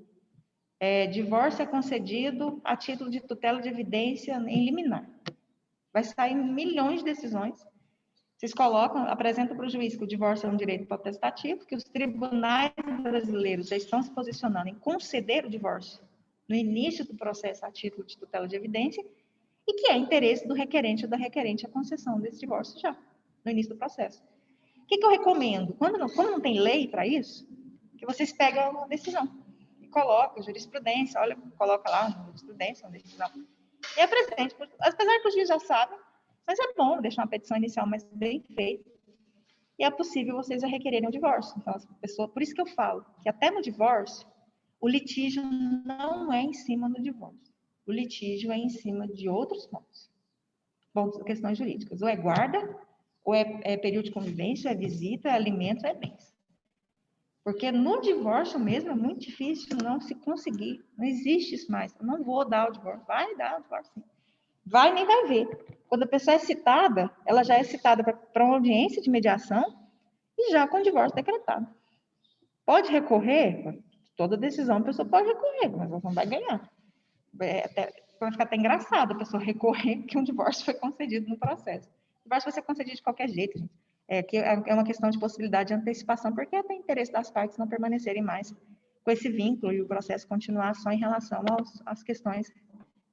divórcio é concedido a título de tutela de evidência em liminar. Vai sair milhões de decisões. Vocês colocam, apresentam para o juiz que o divórcio é um direito potestativo, que os tribunais brasileiros já estão se posicionando em conceder o divórcio no início do processo a título de tutela de evidência, e que é interesse do requerente ou da requerente a concessão desse divórcio já, no início do processo. O que eu recomendo? Como não tem lei para isso, que vocês pegam uma decisão e colocam jurisprudência, olha, coloca lá jurisprudência, uma decisão, e apresente, apesar que o juiz já sabe, mas é bom deixar uma petição inicial mais bem feita, e é possível vocês já requererem o divórcio. Então, as pessoas, por isso que eu falo que até no divórcio, o litígio não é em cima do divórcio. O litígio é em cima de outros pontos. Pontos, questões jurídicas. Ou é guarda, ou é período de convivência, é visita, é alimentos, é bens. Porque no divórcio mesmo é muito difícil não se conseguir. Não existe isso mais. Eu não vou dar o divórcio. Vai dar o divórcio, sim. Vai nem vai ver. Quando a pessoa é citada, ela já é citada para uma audiência de mediação e já com o divórcio decretado. Pode recorrer? Toda decisão a pessoa pode recorrer, mas ela não vai ganhar. Vai ficar até engraçado a pessoa recorrer que um divórcio foi concedido no processo. O divórcio vai ser concedido de qualquer jeito, gente. É uma questão de possibilidade de antecipação, porque tem interesse das partes não permanecerem mais com esse vínculo e o processo continuar só em relação às questões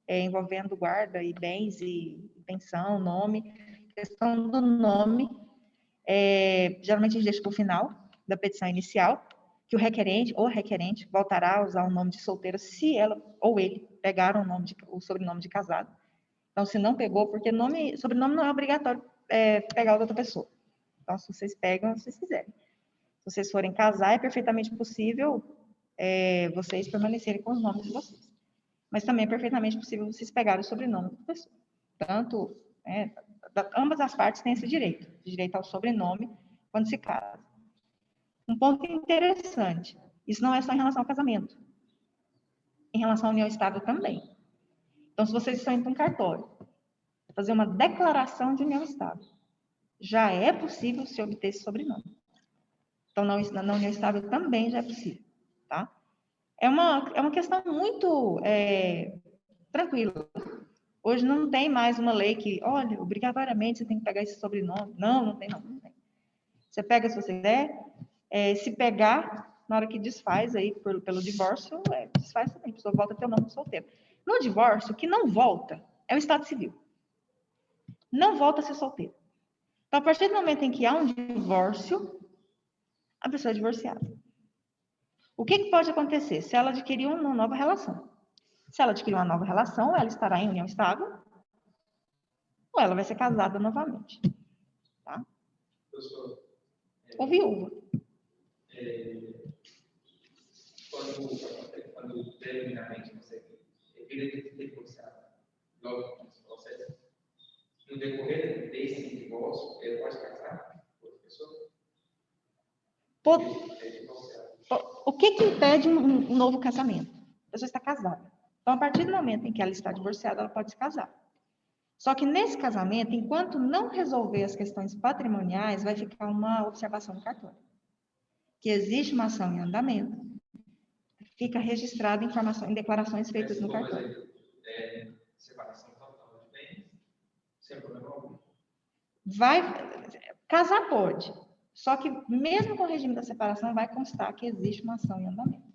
envolvendo guarda e bens e pensão, nome. A questão do nome, geralmente a gente deixa para o final da petição inicial, que o requerente ou a requerente voltará a usar o nome de solteira se ela ou ele pegaram o sobrenome de casado. Então, se não pegou, porque sobrenome não é obrigatório pegar o da outra pessoa. Então, se vocês pegam, se vocês quiserem. Se vocês forem casar, é perfeitamente possível vocês permanecerem com os nomes de vocês. Mas também é perfeitamente possível vocês pegarem o sobrenome da pessoa. Tanto, ambas as partes têm esse direito ao sobrenome quando se casa. Um ponto interessante, isso não é só em relação ao casamento. Em relação à união estável também. Então, se vocês estão indo para um cartório, fazer uma declaração de união estável, já é possível se obter esse sobrenome. Então, na união estável também já é possível, tá? É uma questão muito tranquila. Hoje não tem mais uma lei que, olha, obrigatoriamente você tem que pegar esse sobrenome. Não tem. Você pega se você quiser. Se pegar, na hora que desfaz aí pelo divórcio, desfaz também. A pessoa volta a ter o nome de solteiro. No divórcio, o que não volta é o estado civil. Não volta a ser solteiro. Então, a partir do momento em que há um divórcio, a pessoa é divorciada. O que pode acontecer? Se ela adquirir uma nova relação. Se ela adquirir uma nova relação, ela estará em união estável ou ela vai ser casada novamente. Tá? Ou viúva. Quando preliminarmente você vira de divorciado, logo nesse processo, no decorrer desse divórcio, ele pode casar com outra pessoa? O que impede um novo casamento? A pessoa está casada. Então, a partir do momento em que ela está divorciada, ela pode se casar. Só que nesse casamento, enquanto não resolver as questões patrimoniais, vai ficar uma observação no cartório. Que existe uma ação em andamento, fica registrado em declarações feitas no cartório. Separação total de bens, sem problema algum. Casar pode, só que mesmo com o regime da separação, vai constar que existe uma ação em andamento.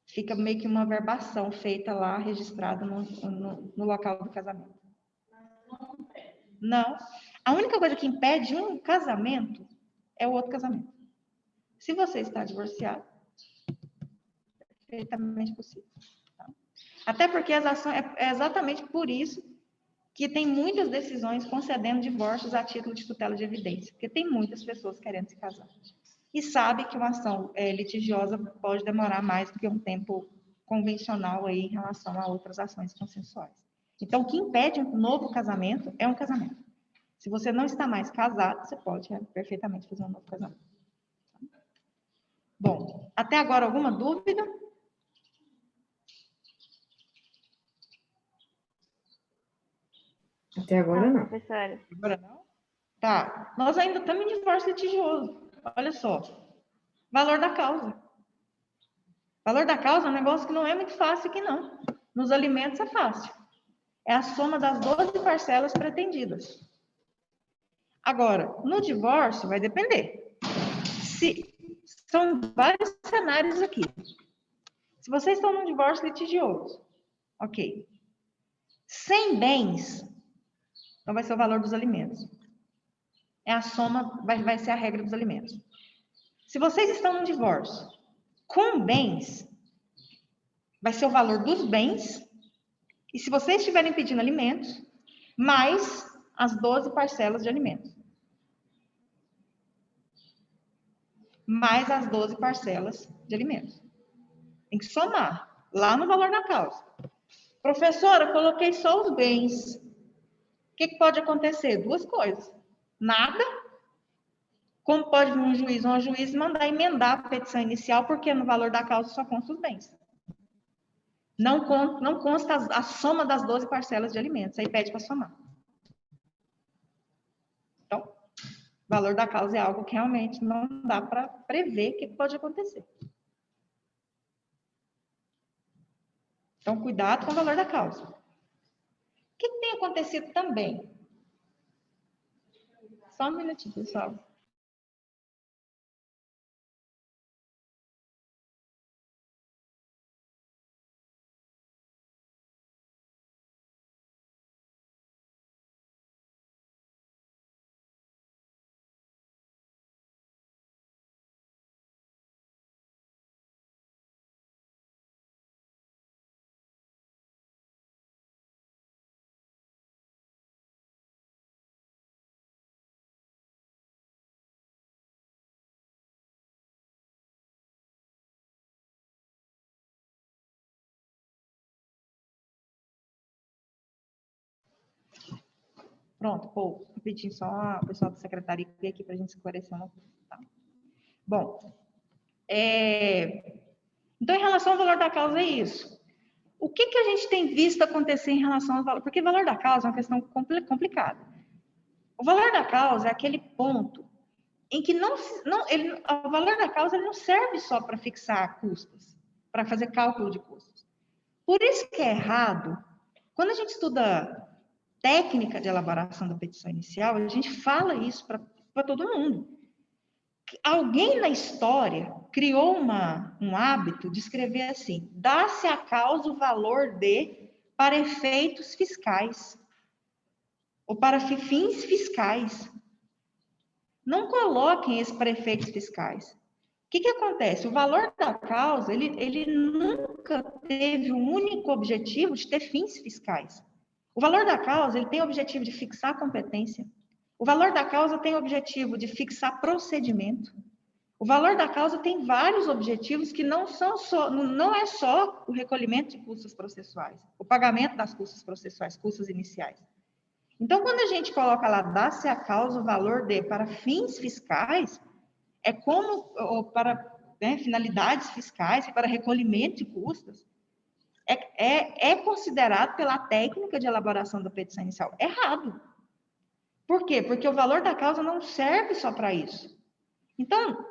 Fica meio que uma verbação feita lá, registrada no local do casamento. Não. A única coisa que impede um casamento é o outro casamento. Se você está divorciado, é perfeitamente possível. Tá? Até porque as ações, é exatamente por isso que tem muitas decisões concedendo divórcios a título de tutela de evidência, porque tem muitas pessoas querendo se casar. E sabe que uma ação litigiosa pode demorar mais do que um tempo convencional aí em relação a outras ações consensuais. Então, o que impede um novo casamento é um casamento. Se você não está mais casado, você pode perfeitamente fazer um novo casamento. Bom, até agora alguma dúvida? Até agora não. Professora. Agora não? Tá. Nós ainda estamos em divórcio litigioso. Olha só. Valor da causa. Valor da causa é um negócio que não é muito fácil aqui, não. Nos alimentos é fácil. É a soma das 12 parcelas pretendidas. Agora, no divórcio vai depender. São vários cenários aqui. Se vocês estão num divórcio litigioso, ok. Sem bens, então vai ser o valor dos alimentos. É a soma, vai ser a regra dos alimentos. Se vocês estão num divórcio com bens, vai ser o valor dos bens. E se vocês estiverem pedindo alimentos, mais as 12 parcelas de alimentos. Mais as 12 parcelas de alimentos. Tem que somar lá no valor da causa. Professora, coloquei só os bens. O que pode acontecer? Duas coisas. Nada. Como pode vir um juiz ou uma juíza mandar emendar a petição inicial, porque no valor da causa só consta os bens. Não consta a soma das 12 parcelas de alimentos. Aí pede para somar. Então, o valor da causa é algo que realmente não dá para prever o que pode acontecer. Então, cuidado com o valor da causa. O que tem acontecido também? Só um minutinho, pessoal. Pronto, Paul, pedindo só o pessoal da secretaria que veio aqui para a gente esclarecer uma coisa. Tá? Bom, então, em relação ao valor da causa, é isso. O que a gente tem visto acontecer em relação ao valor? Porque o valor da causa é uma questão complicada. O valor da causa é aquele ponto em que o valor da causa ele não serve só para fixar custos, para fazer cálculo de custos. Por isso que é errado, quando a gente estuda técnica de elaboração da petição inicial, a gente fala isso para todo mundo. Alguém na história criou um hábito de escrever assim: dá-se à causa o valor de para efeitos fiscais ou para fins fiscais. Não coloquem esse para efeitos fiscais. O que acontece? O valor da causa, ele nunca teve um único objetivo de ter fins fiscais. O valor da causa, ele tem o objetivo de fixar a competência. O valor da causa tem o objetivo de fixar procedimento. O valor da causa tem vários objetivos que não é só o recolhimento de custos processuais, o pagamento das custas processuais, custos iniciais. Então, quando a gente coloca lá, dá-se à causa o valor de para fins fiscais, é como, ou para finalidades fiscais, para recolhimento de custas, é considerado pela técnica de elaboração da petição inicial errado. Por quê? Porque o valor da causa não serve só para isso. Então,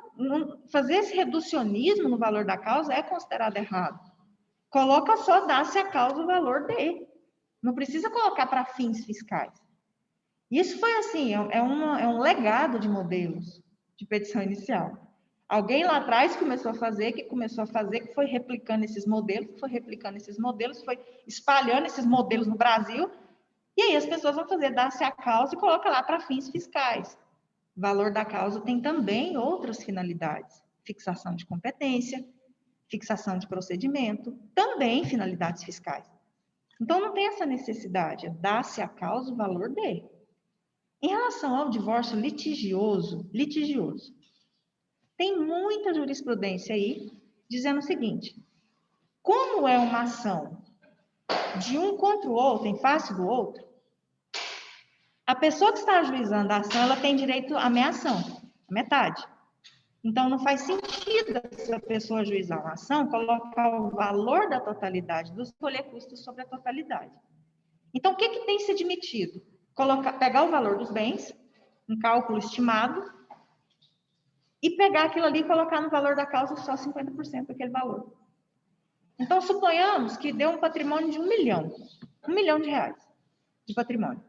fazer esse reducionismo no valor da causa é considerado errado. Coloca só, dá-se à causa o valor de. Não precisa colocar para fins fiscais. Isso foi assim, é um legado de modelos de petição inicial. Alguém lá atrás começou a fazer, que foi replicando esses modelos, foi espalhando esses modelos no Brasil, e aí as pessoas vão fazer, dá-se à causa e coloca lá para fins fiscais. O valor da causa tem também outras finalidades. Fixação de competência, fixação de procedimento, também finalidades fiscais. Então, não tem essa necessidade. Dá-se à causa o valor de. Em relação ao divórcio litigioso, tem muita jurisprudência aí dizendo o seguinte: como é uma ação de um contra o outro, em face do outro, a pessoa que está ajuizando a ação, ela tem direito à meia-ação, metade. Então, não faz sentido essa pessoa ajuizar uma ação, colocar o valor da totalidade dos escolher custos sobre a totalidade. Então, o que tem se admitido? Pegar o valor dos bens, um cálculo estimado, e pegar aquilo ali e colocar no valor da causa só 50% daquele valor. Então, suponhamos que deu um patrimônio de 1 milhão. 1 milhão de reais de patrimônio.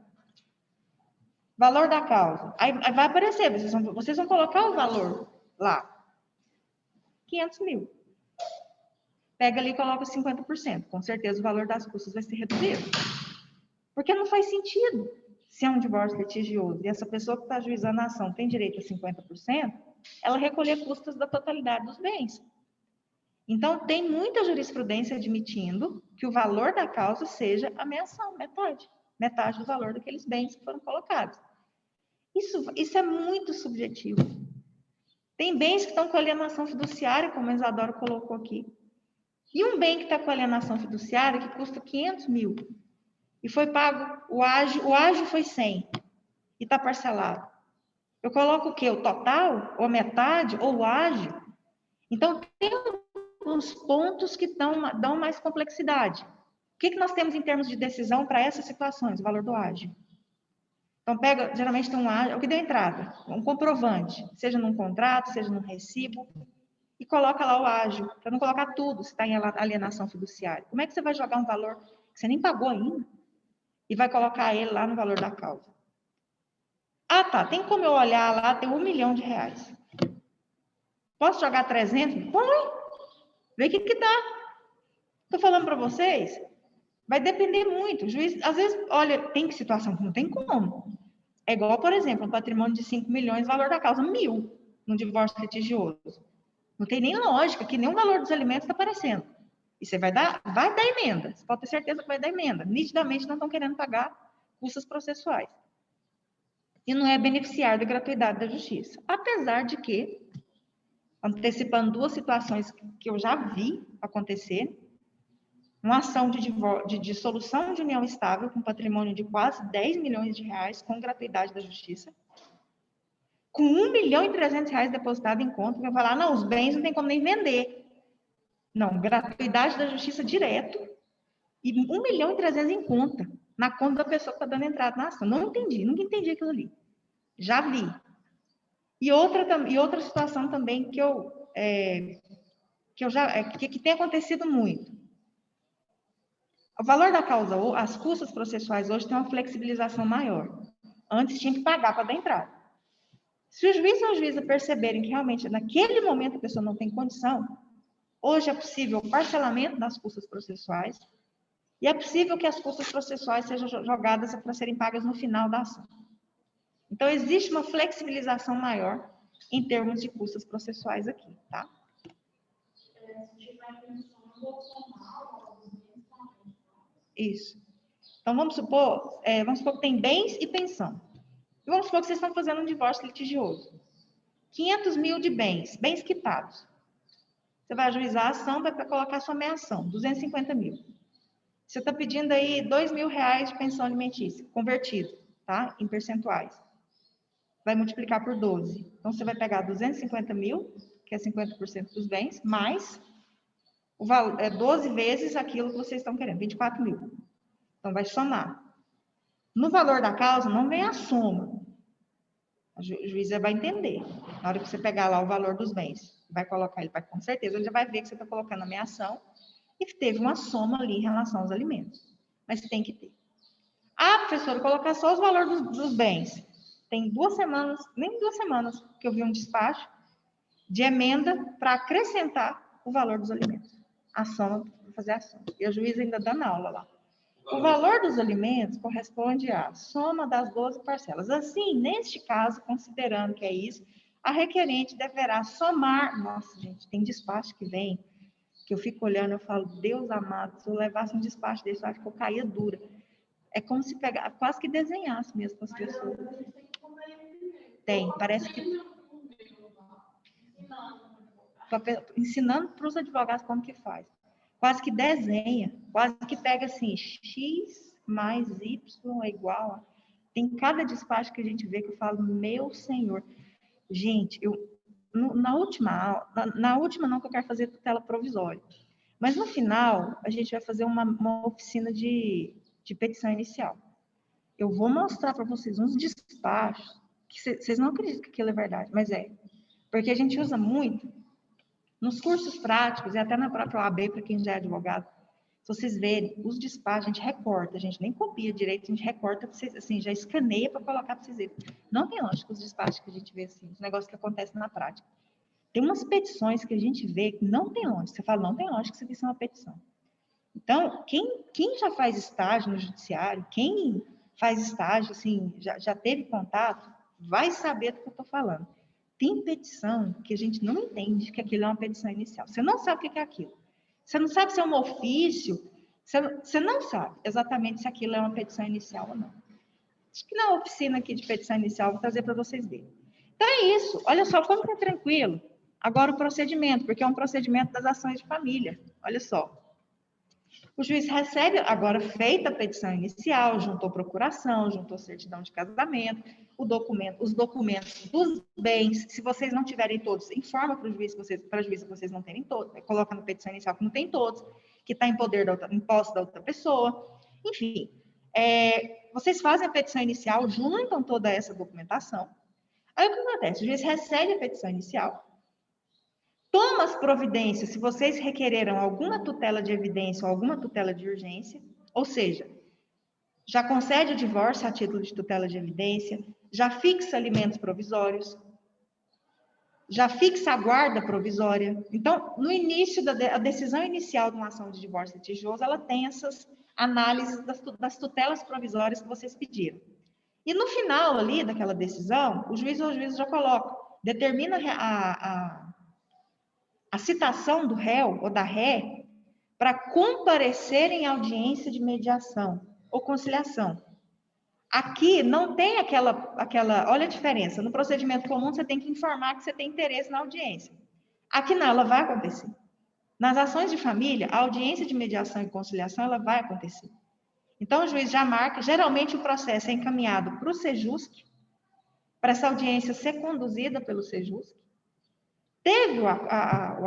Valor da causa. Aí vai aparecer, vocês vão colocar o valor lá. 500 mil. Pega ali e coloca 50%. Com certeza o valor das custas vai ser reduzido. Porque não faz sentido. Se é um divórcio litigioso e essa pessoa que está ajuizando a ação tem direito a 50%, ela recolher custas da totalidade dos bens. Então, tem muita jurisprudência admitindo que o valor da causa seja a meia-ação, metade do valor daqueles bens que foram colocados. Isso é muito subjetivo. Tem bens que estão com alienação fiduciária, como a Isadora colocou aqui. E um bem que está com alienação fiduciária que custa 500 mil. E foi pago, o ágio foi 100. E está parcelado. Eu coloco o quê? O total? Ou metade? Ou o ágio? Então, tem uns pontos que dão mais complexidade. O que nós temos em termos de decisão para essas situações? O valor do ágio. Então, geralmente tem um ágio, o que deu entrada, um comprovante, seja num contrato, seja num recibo, e coloca lá o ágio, para não colocar tudo, se está em alienação fiduciária. Como é que você vai jogar um valor que você nem pagou ainda e vai colocar ele lá no valor da causa? Ah, tá, tem como eu olhar lá, tem 1 milhão de reais. Posso jogar 300? Põe! Vê o que dá. Estou falando para vocês, vai depender muito. O juiz, às vezes, olha, tem situação que não tem como. É igual, por exemplo, um patrimônio de 5 milhões, valor da causa 1.000, num divórcio litigioso. Não tem nem lógica, que nem o valor dos alimentos está aparecendo. E você vai dar emenda. Você pode ter certeza que vai dar emenda. Nitidamente não estão querendo pagar custos processuais. E não é beneficiário da gratuidade da justiça. Apesar de que, antecipando duas situações que eu já vi acontecer, uma ação de dissolução de união estável com patrimônio de quase 10 milhões de reais, com gratuidade da justiça, com R$1.300.000 depositado em conta, vai falar, não, os bens não tem como nem vender. Não, gratuidade da justiça direto e R$1.300.000 em conta, na conta da pessoa que está dando entrada na ação. Não entendi, nunca entendi aquilo ali. Já vi. E outra situação também que tem acontecido muito. O valor da causa, as custas processuais hoje têm uma flexibilização maior. Antes tinha que pagar para dar entrada. Se o juiz ou a juíza perceberem que realmente naquele momento a pessoa não tem condição, hoje é possível o parcelamento das custas processuais e é possível que as custas processuais sejam jogadas para serem pagas no final da ação. Então, existe uma flexibilização maior em termos de custas processuais aqui, tá? Isso. Então, vamos supor que tem bens e pensão. E vamos supor que vocês estão fazendo um divórcio litigioso. 500 mil de bens quitados. Você vai ajuizar a ação, vai colocar a sua meia-ação, 250 mil. Você está pedindo aí R$2.000 de pensão alimentícia, convertido, tá? Em percentuais. Vai multiplicar por 12. Então, você vai pegar 250 mil, que é 50% dos bens, mais o valor, 12 vezes aquilo que vocês estão querendo, 24 mil. Então, vai somar. No valor da causa, não vem a soma. O juiz vai entender. Na hora que você pegar lá o valor dos bens, vai colocar, com certeza, ele já vai ver que você está colocando a meia-ação e que teve uma soma ali em relação aos alimentos. Mas tem que ter. Ah, professora, colocar só os valores dos bens. Tem 2 semanas, nem 2 semanas, que eu vi um despacho de emenda para acrescentar o valor dos alimentos. A soma, para fazer a soma. E o juiz ainda dando aula lá. O valor dos alimentos corresponde à soma das 12 parcelas. Assim, neste caso, considerando que é isso, a requerente deverá somar... Nossa, gente, tem despacho que vem, que eu fico olhando, eu falo, Deus amado, se eu levasse um despacho desse, eu acho que eu caía dura. É como se pegasse, quase que desenhasse mesmo para as pessoas. Tem, parece que... Ensinando para os advogados como que faz. Quase que desenha, quase que pega assim, X mais Y é igual a... Tem cada despacho que a gente vê que eu falo, meu senhor. Gente, na última não que eu quero fazer tutela provisória, mas no final a gente vai fazer uma oficina de petição inicial. Eu vou mostrar para vocês uns despachos que vocês não acreditam que aquilo é verdade, mas é. Porque a gente usa muito nos cursos práticos e até na própria OAB, para quem já é advogado. Se vocês verem, os despachos, a gente recorta, a gente nem copia direito, a gente recorta, pra vocês, assim, já escaneia para colocar para vocês verem. Não tem lógica os despachos que a gente vê assim, os negócios que acontecem na prática. Tem umas petições que a gente vê que não tem lógica. Você fala, não tem lógica, isso aqui é uma petição. Então, quem já faz estágio no judiciário, quem faz estágio, assim, já teve contato, vai saber do que eu estou falando. Tem petição que a gente não entende que aquilo é uma petição inicial. Você não sabe o que é aquilo. Você não sabe se é um ofício. Você não sabe exatamente se aquilo é uma petição inicial ou não. Acho que na oficina aqui de petição inicial, vou trazer para vocês verem. Então é isso. Olha só como que é tranquilo. Agora o procedimento, porque é um procedimento das ações de família. Olha só. O juiz recebe, agora feita a petição inicial, juntou procuração, juntou certidão de casamento, os documentos dos bens, se vocês não tiverem todos, informa para o juiz, para a juíza que vocês não terem todos, coloca na petição inicial que não tem todos, que está em poder em posse da outra pessoa, enfim. Vocês fazem a petição inicial, juntam toda essa documentação. Aí o que acontece? O juiz recebe a petição inicial, toma as providências, se vocês requereram alguma tutela de evidência ou alguma tutela de urgência, ou seja, já concede o divórcio a título de tutela de evidência, já fixa alimentos provisórios, já fixa a guarda provisória. Então, no início a decisão inicial de uma ação de divórcio litigioso, ela tem essas análises das tutelas provisórias que vocês pediram. E no final ali daquela decisão, o juiz ou o juiz já coloca, determina a citação do réu ou da ré para comparecer em audiência de mediação ou conciliação. Aqui não tem aquela, olha a diferença, no procedimento comum você tem que informar que você tem interesse na audiência. Aqui não, ela vai acontecer. Nas ações de família, a audiência de mediação e conciliação ela vai acontecer. Então, o juiz já marca, geralmente o processo é encaminhado para o Sejusc, para essa audiência ser conduzida pelo Sejusc. Teve o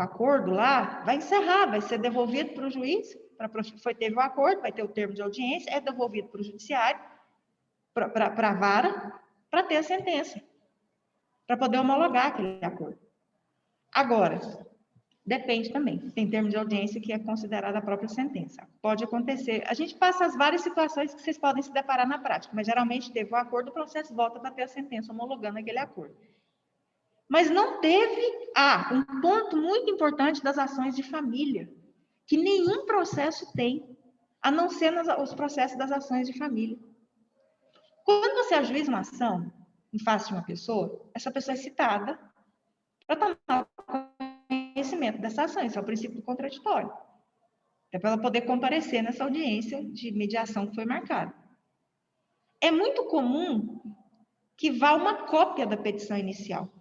acordo lá, vai encerrar, vai ser devolvido para o juiz, teve o acordo, vai ter o termo de audiência, é devolvido para o judiciário, para a vara, para ter a sentença, para poder homologar aquele acordo. Agora, depende também, tem termo de audiência que é considerado a própria sentença. Pode acontecer, a gente passa as várias situações que vocês podem se deparar na prática, mas geralmente teve o acordo, o processo volta para ter a sentença homologando aquele acordo. Mas não teve, um ponto muito importante das ações de família, que nenhum processo tem, a não ser os processos das ações de família. Quando você ajuiza uma ação em face de uma pessoa, essa pessoa é citada para tomar conhecimento dessa ação, isso é o princípio do contraditório. É para ela poder comparecer nessa audiência de mediação que foi marcada. É muito comum que vá uma cópia da petição inicial.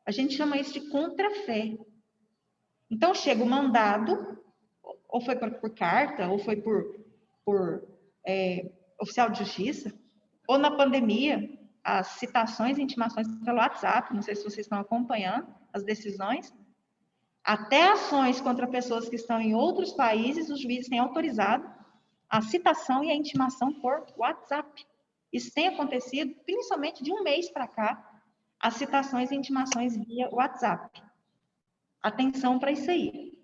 A gente chama isso de contrafé. Então, chega o mandado, ou foi por carta, ou foi por oficial de justiça, ou na pandemia, as citações e intimações pelo WhatsApp, não sei se vocês estão acompanhando as decisões, até ações contra pessoas que estão em outros países, os juízes têm autorizado a citação e a intimação por WhatsApp. Isso tem acontecido, principalmente de um mês para cá, as citações e intimações via WhatsApp. Atenção para isso aí.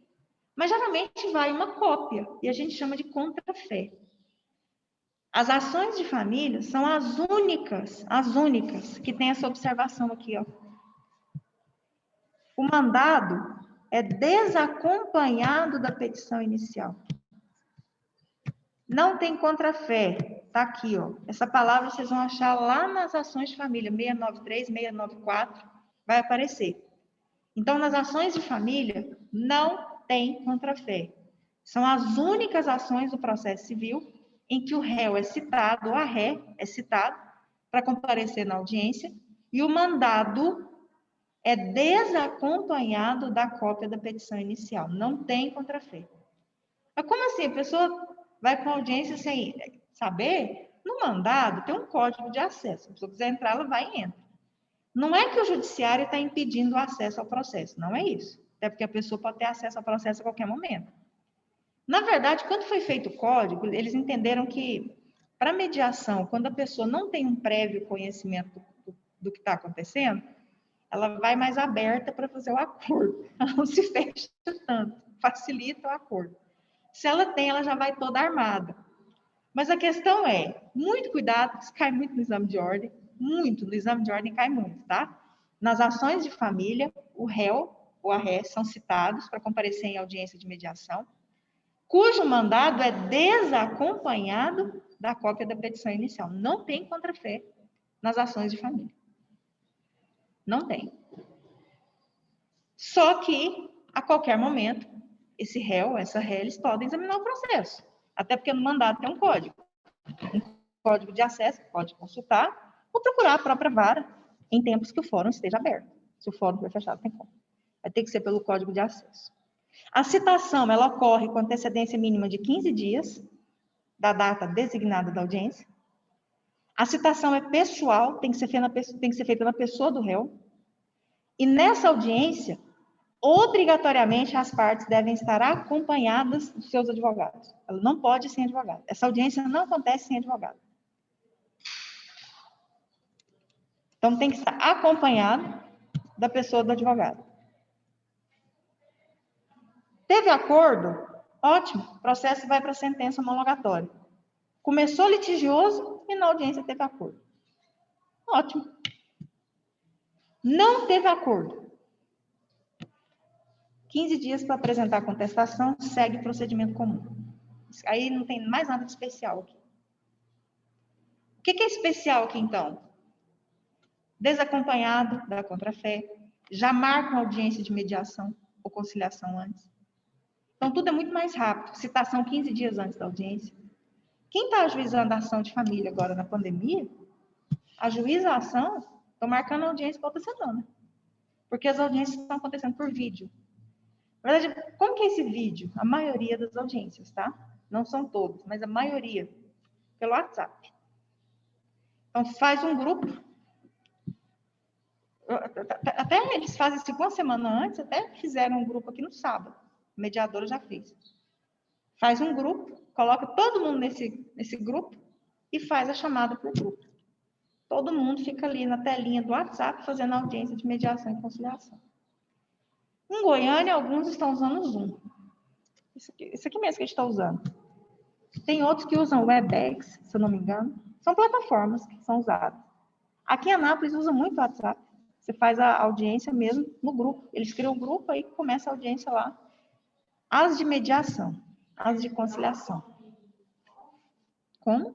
Mas, geralmente, vai uma cópia, e a gente chama de contrafé. As ações de família são as únicas que têm essa observação aqui, ó. O mandado é desacompanhado da petição inicial. Não tem contrafé. Está aqui, ó. Essa palavra vocês vão achar lá nas ações de família, 693, 694, vai aparecer. Então, nas ações de família, não tem contrafé. São as únicas ações do processo civil em que o réu é citado, ou a ré é citado, para comparecer na audiência, e o mandado é desacompanhado da cópia da petição inicial. Não tem contrafé. Mas como assim? A pessoa vai para a audiência sem saber? No mandado tem um código de acesso. Se a pessoa quiser entrar, ela vai e entra. Não é que o judiciário está impedindo o acesso ao processo. Não é isso. Até porque a pessoa pode ter acesso ao processo a qualquer momento. Na verdade, quando foi feito o código, eles entenderam que, para mediação, quando a pessoa não tem um prévio conhecimento do que está acontecendo, ela vai mais aberta para fazer o acordo. Ela não se fecha tanto, facilita o acordo. Se ela tem, ela já vai toda armada. Mas a questão é, muito cuidado, isso cai muito no exame de ordem, muito, no exame de ordem cai muito, tá? Nas ações de família, o réu ou a ré são citados para comparecer em audiência de mediação, cujo mandado é desacompanhado da cópia da petição inicial. Não tem contrafé nas ações de família. Não tem. Só que, a qualquer momento, esse réu, essa ré, eles podem examinar o processo. Até porque no mandado tem um código. Um código de acesso, pode consultar, ou procurar a própria vara em tempos que o fórum esteja aberto. Se o fórum for fechado, tem como. Vai ter que ser pelo código de acesso. A citação, ela ocorre com antecedência mínima de 15 dias da data designada da audiência. A citação é pessoal, tem que ser feita na pessoa do réu. E nessa audiência, obrigatoriamente as partes devem estar acompanhadas dos seus advogados. Ela não pode ir sem advogado. Essa audiência não acontece sem advogado. Então, tem que estar acompanhado da pessoa do advogado. Teve acordo? Ótimo. O processo vai para a sentença homologatória. Começou litigioso e na audiência teve acordo. Ótimo. Não teve acordo. 15 dias para apresentar a contestação, segue procedimento comum. Aí não tem mais nada de especial aqui. O que é especial aqui, então? Desacompanhado da contrafé, já marca uma audiência de mediação ou conciliação antes. Então, tudo é muito mais rápido. Citação 15 dias antes da audiência. Quem está ajuizando a ação de família agora na pandemia, ajuiza a ação, estão marcando a audiência para outra semana. Porque as audiências estão acontecendo por vídeo. Na verdade, como que é esse vídeo? A maioria das audiências, tá? Não são todos, mas a maioria, pelo WhatsApp. Então, faz um grupo. Até eles fazem isso uma semana antes, até fizeram um grupo aqui no sábado. A mediadora já fez. Faz um grupo, coloca todo mundo nesse grupo e faz a chamada por grupo. Todo mundo fica ali na telinha do WhatsApp fazendo audiência de mediação e conciliação. Em Goiânia, alguns estão usando o Zoom. Isso aqui mesmo que a gente está usando. Tem outros que usam o Webex, se eu não me engano. São plataformas que são usadas. Aqui em Anápolis usa muito o WhatsApp. Você faz a audiência mesmo no grupo. Eles criam um grupo, aí começa a audiência lá. As de mediação, as de conciliação. Como?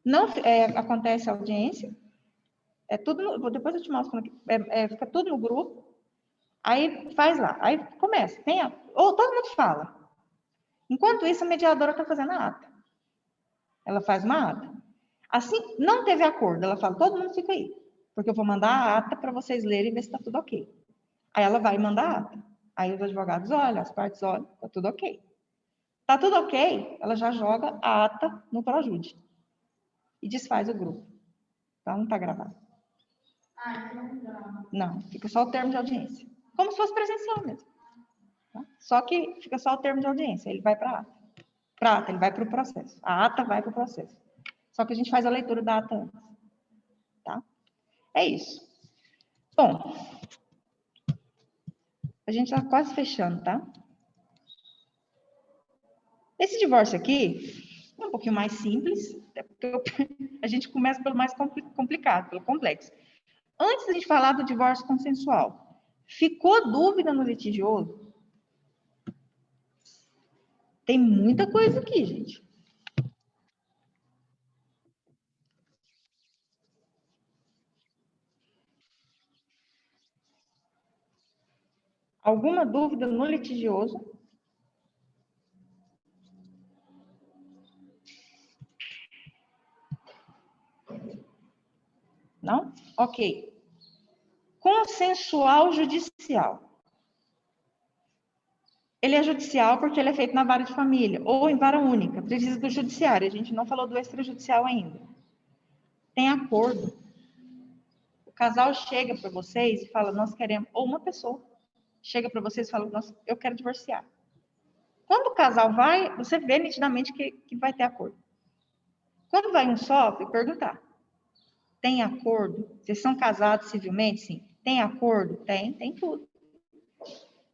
Não acontece a audiência. É tudo depois eu te mostro. Fica tudo no grupo. Aí faz lá. Aí começa. Ou todo mundo fala. Enquanto isso, a mediadora está fazendo a ata. Ela faz uma ata. Assim, não teve acordo. Ela fala, todo mundo fica aí. Porque eu vou mandar a ata para vocês lerem e ver se está tudo ok. Aí ela vai mandar a ata. Aí os advogados olham, as partes olham, está tudo ok. Está tudo ok, ela já joga a ata no Projude. E desfaz o grupo. Então, não está gravado. Não, fica só o termo de audiência. Como se fosse presencial mesmo. Tá? Só que fica só o termo de audiência. Ele vai para a ata. Para a ata, ele vai para o processo. A ata vai para o processo. Só que a gente faz a leitura da ata antes. Tá? É isso. Bom, a gente está quase fechando, tá? Esse divórcio aqui é um pouquinho mais simples, porque a gente começa pelo mais complicado, pelo complexo. Antes da gente falar do divórcio consensual, ficou dúvida no litigioso? Tem muita coisa aqui, gente. Alguma dúvida no litigioso? Não? Ok. Consensual judicial. Ele é judicial porque ele é feito na vara de família, ou em vara única, precisa do judiciário. A gente não falou do extrajudicial ainda. Tem acordo. O casal chega para vocês e fala, nós queremos, ou uma pessoa chega para vocês e fala, eu quero divorciar. Quando o casal vai, você vê nitidamente que vai ter acordo. Quando vai um só, tem que perguntar. Tem acordo? Vocês são casados civilmente? Sim. Tem acordo? Tem tudo.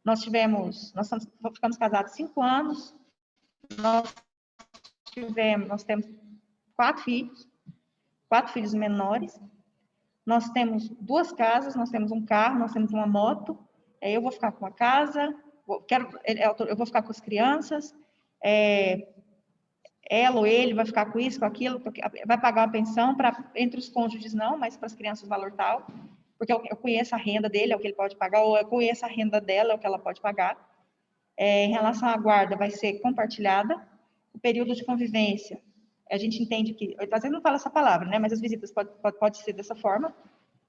Nós ficamos casados 5 anos. Nós temos 4 filhos menores. Nós temos 2 casas, nós temos um carro, nós temos uma moto. Eu vou ficar com a casa, eu vou ficar com as crianças. Ela ou ele vai ficar com isso, com aquilo, vai pagar uma pensão, entre os cônjuges não, mas para as crianças o valor tal, porque eu conheço a renda dele, é o que ele pode pagar, ou eu conheço a renda dela, é o que ela pode pagar. Em relação à guarda, vai ser compartilhada. O período de convivência, a gente entende que, às vezes não fala essa palavra, né, mas as visitas pode ser dessa forma,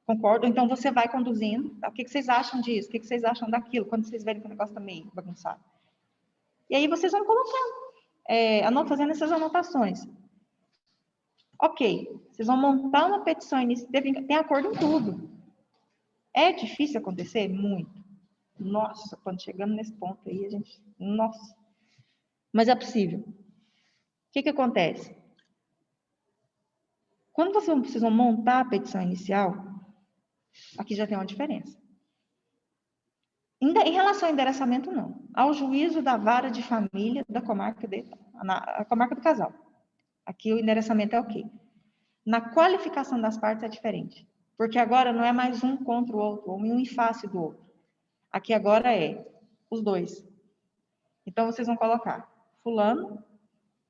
concordo? Então, você vai conduzindo, tá? O que vocês acham disso? O que vocês acham daquilo? Quando vocês verem que o negócio está meio bagunçado. E aí, vocês vão colocando, fazendo essas anotações. Ok, vocês vão montar uma petição inicial, tem acordo em tudo. É difícil acontecer? Muito. Nossa, quando chegamos nesse ponto aí, a gente... Nossa. Mas é possível. O que acontece? Quando vocês precisam montar a petição inicial, aqui já tem uma diferença. Em relação ao endereçamento, não. Ao juízo da vara de família da comarca, a comarca do casal. Aqui o endereçamento é ok. Na qualificação das partes é diferente. Porque agora não é mais um contra o outro, ou um em face do outro. Aqui agora é os dois. Então, vocês vão colocar fulano,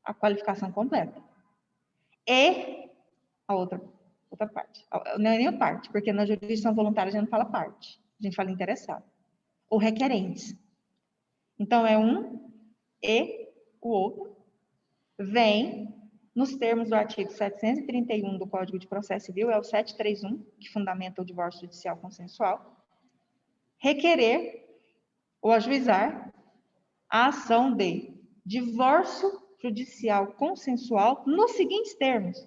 a qualificação completa. E a outra parte. Não é nem a parte, porque na jurisdição voluntária a gente não fala parte. A gente fala interessado. Ou requerentes. Então, é um e o outro. Vem nos termos do artigo 731 do Código de Processo Civil, é o 731, que fundamenta o divórcio judicial consensual. requerer ou ajuizar a ação de divórcio judicial consensual nos seguintes termos.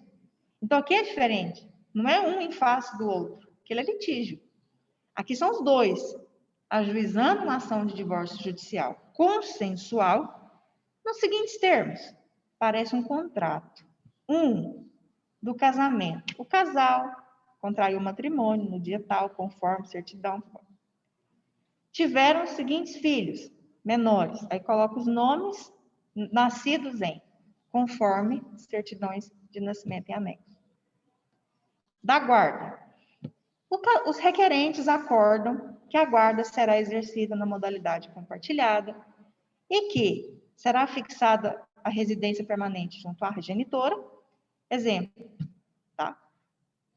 Então, aqui é diferente. Não é um em face do outro, que ele é litígio. Aqui são os dois, ajuizando uma ação de divórcio judicial consensual nos seguintes termos. Parece um contrato. Do casamento. O casal contraiu o matrimônio no dia tal, conforme certidão. Tiveram os seguintes filhos, menores. Aí coloca os nomes nascidos em, conforme certidões de nascimento em anexo. Da guarda. Os requerentes acordam que a guarda será exercida na modalidade compartilhada e que será fixada a residência permanente junto à genitora. Exemplo, tá?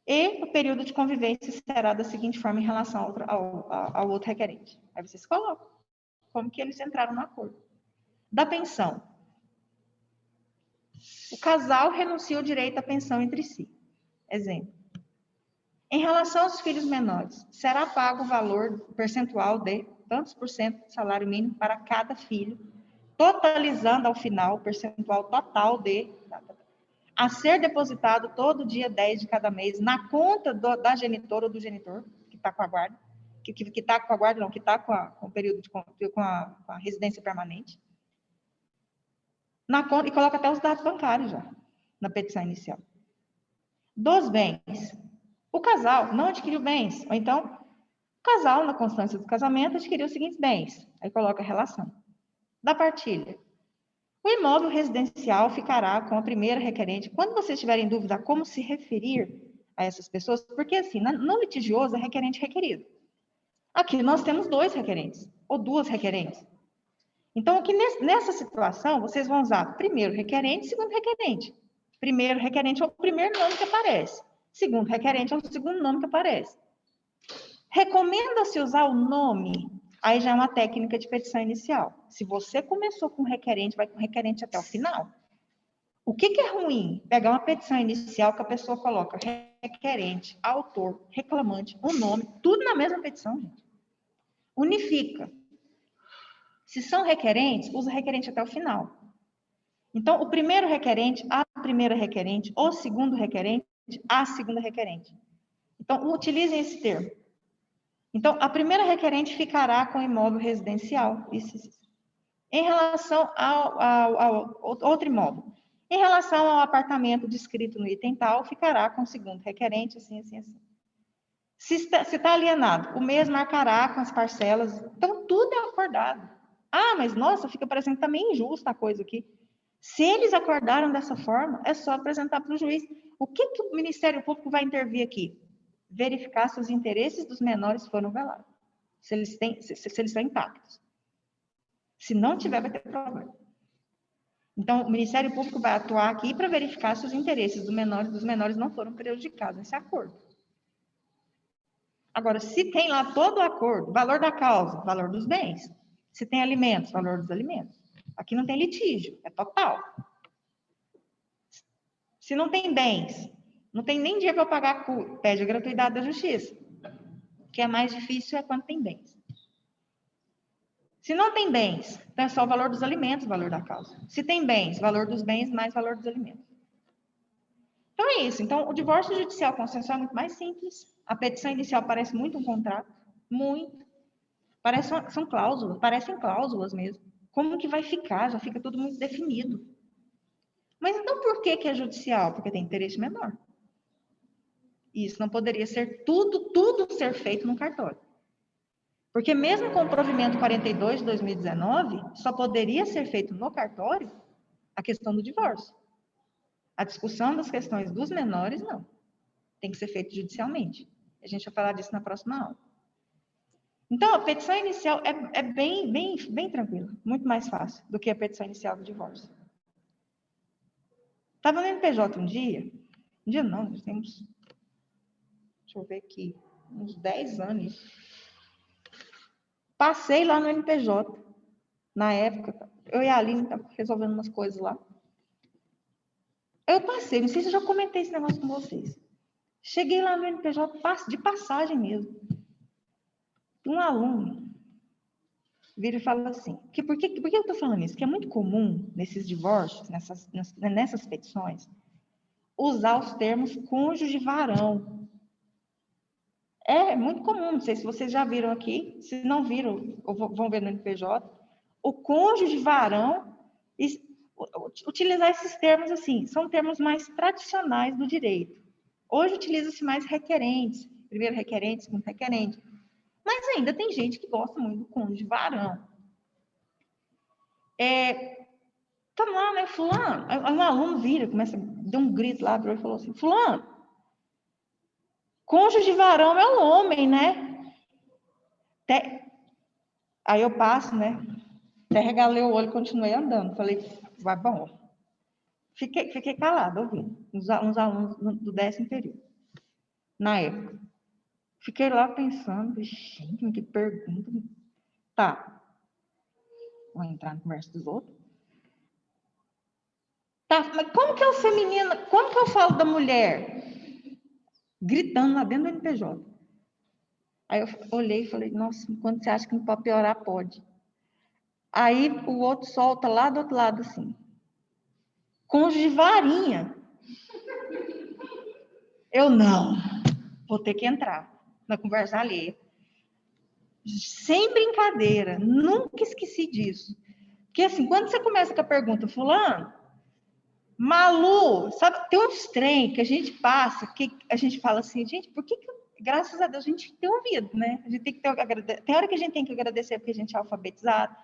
E o período de convivência será da seguinte forma em relação ao outro requerente. Aí vocês colocam como que eles entraram no acordo. Da pensão. O casal renuncia o direito à pensão entre si. Exemplo. Em relação aos filhos menores, será pago o valor percentual de tantos por cento do salário mínimo para cada filho, totalizando ao final o percentual total a ser depositado todo dia 10 de cada mês na conta da genitora ou do genitor, que está com a guarda, que está com a guarda, não, que está com o período com a residência permanente, na conta, e coloca até os dados bancários já, na petição inicial. Dos bens. O casal não adquiriu bens, ou então, o casal, na constância do casamento, adquiriu os seguintes bens. Aí coloca a relação. Da partilha. O imóvel residencial ficará com a primeira requerente. Quando vocês tiverem dúvida como se referir a essas pessoas, porque assim, no litigioso é requerente e requerido. Aqui nós temos dois requerentes, ou duas requerentes. Então, aqui nessa situação, vocês vão usar primeiro requerente e segundo requerente. Primeiro requerente é o primeiro nome que aparece. Segundo requerente é o segundo nome que aparece. Recomenda-se usar o nome, aí já é uma técnica de petição inicial. Se você começou com requerente, vai com requerente até o final. O que é ruim? Pegar uma petição inicial que a pessoa coloca requerente, autor, reclamante, o nome, tudo na mesma petição, gente. Unifica. Se são requerentes, usa requerente até o final. Então, o primeiro requerente, a primeira requerente, o segundo requerente, a segunda requerente. Então, utilizem esse termo. Então, a primeira requerente ficará com o imóvel residencial. Isso. Em relação ao outro imóvel. Em relação ao apartamento descrito no item tal, ficará com o segundo requerente, assim. Se está alienado, o mês marcará com as parcelas. Então, tudo é acordado. Ah, mas nossa, fica parecendo também injusta a coisa aqui. Se eles acordaram dessa forma, é só apresentar para o juiz. O que o Ministério Público vai intervir aqui? Verificar se os interesses dos menores foram velados. Se eles estão intactos. Se não tiver, vai ter problema. Então, o Ministério Público vai atuar aqui para verificar se os interesses dos menores não foram prejudicados nesse acordo. Agora, se tem lá todo o acordo, valor da causa, valor dos bens. Se tem alimentos, valor dos alimentos. Aqui não tem litígio, é total. Se não tem bens, não tem nem dia para pagar, pede a gratuidade da justiça. O que é mais difícil é quando tem bens. Se não tem bens, então é só o valor dos alimentos, o valor da causa. Se tem bens, valor dos bens mais valor dos alimentos. Então é isso. Então, o divórcio judicial consensual é muito mais simples. A petição inicial parece muito um contrato, muito. São cláusulas, parecem cláusulas mesmo. Como que vai ficar? Já fica tudo muito definido. Mas então por que é judicial? Porque tem interesse menor. Isso não poderia ser tudo ser feito no cartório. Porque mesmo com o provimento 42 de 2019, só poderia ser feito no cartório a questão do divórcio. A discussão das questões dos menores, não. Tem que ser feito judicialmente. A gente vai falar disso na próxima aula. Então, a petição inicial é bem tranquila, muito mais fácil do que a petição inicial do divórcio. Estava no NPJ um dia não, nós temos, deixa eu ver aqui, uns 10 anos. Passei lá no NPJ, na época, eu e a Aline estávamos resolvendo umas coisas lá. Eu passei, não sei se eu já comentei esse negócio com vocês. Cheguei lá no NPJ de passagem mesmo. Um aluno vira e fala assim, por que eu estou falando isso? Porque é muito comum nesses divórcios, nessas petições, usar os termos cônjuge varão. É muito comum, não sei se vocês já viram aqui, se não viram, ou vão ver no NPJ, o cônjuge varão, utilizar esses termos assim, são termos mais tradicionais do direito. Hoje utiliza-se mais requerentes, primeiro requerente, segundo requerente, mas ainda tem gente que gosta muito do cônjuge varão. Tá lá, né, fulano, um aluno vira, deu um grito lá, e falou assim, fulano, cônjuge varão é o homem, né? Aí eu passo, né? Até regalei o olho e continuei andando. Falei, vai bom. Fiquei calada, ouvindo. Uns alunos do 10º período. Na época. Fiquei lá pensando, gente, que pergunta. Tá. Vou entrar na conversa dos outros. Tá, mas como que é o feminino? Como que eu falo da mulher? Gritando lá dentro do NPJ. Aí eu olhei e falei, nossa, quando você acha que não pode piorar, pode. Aí o outro solta lá do outro lado, assim. Cônjuge varinha. Eu não. Vou ter que entrar na conversa alheia. Sem brincadeira. Nunca esqueci disso. Porque assim, quando você começa com a pergunta, fulano, Malu, sabe, tem uns trem que a gente passa, que a gente fala assim, gente, por que graças a Deus a gente tem ouvido, né? A gente tem que tem hora que a gente tem que agradecer porque a gente é alfabetizado,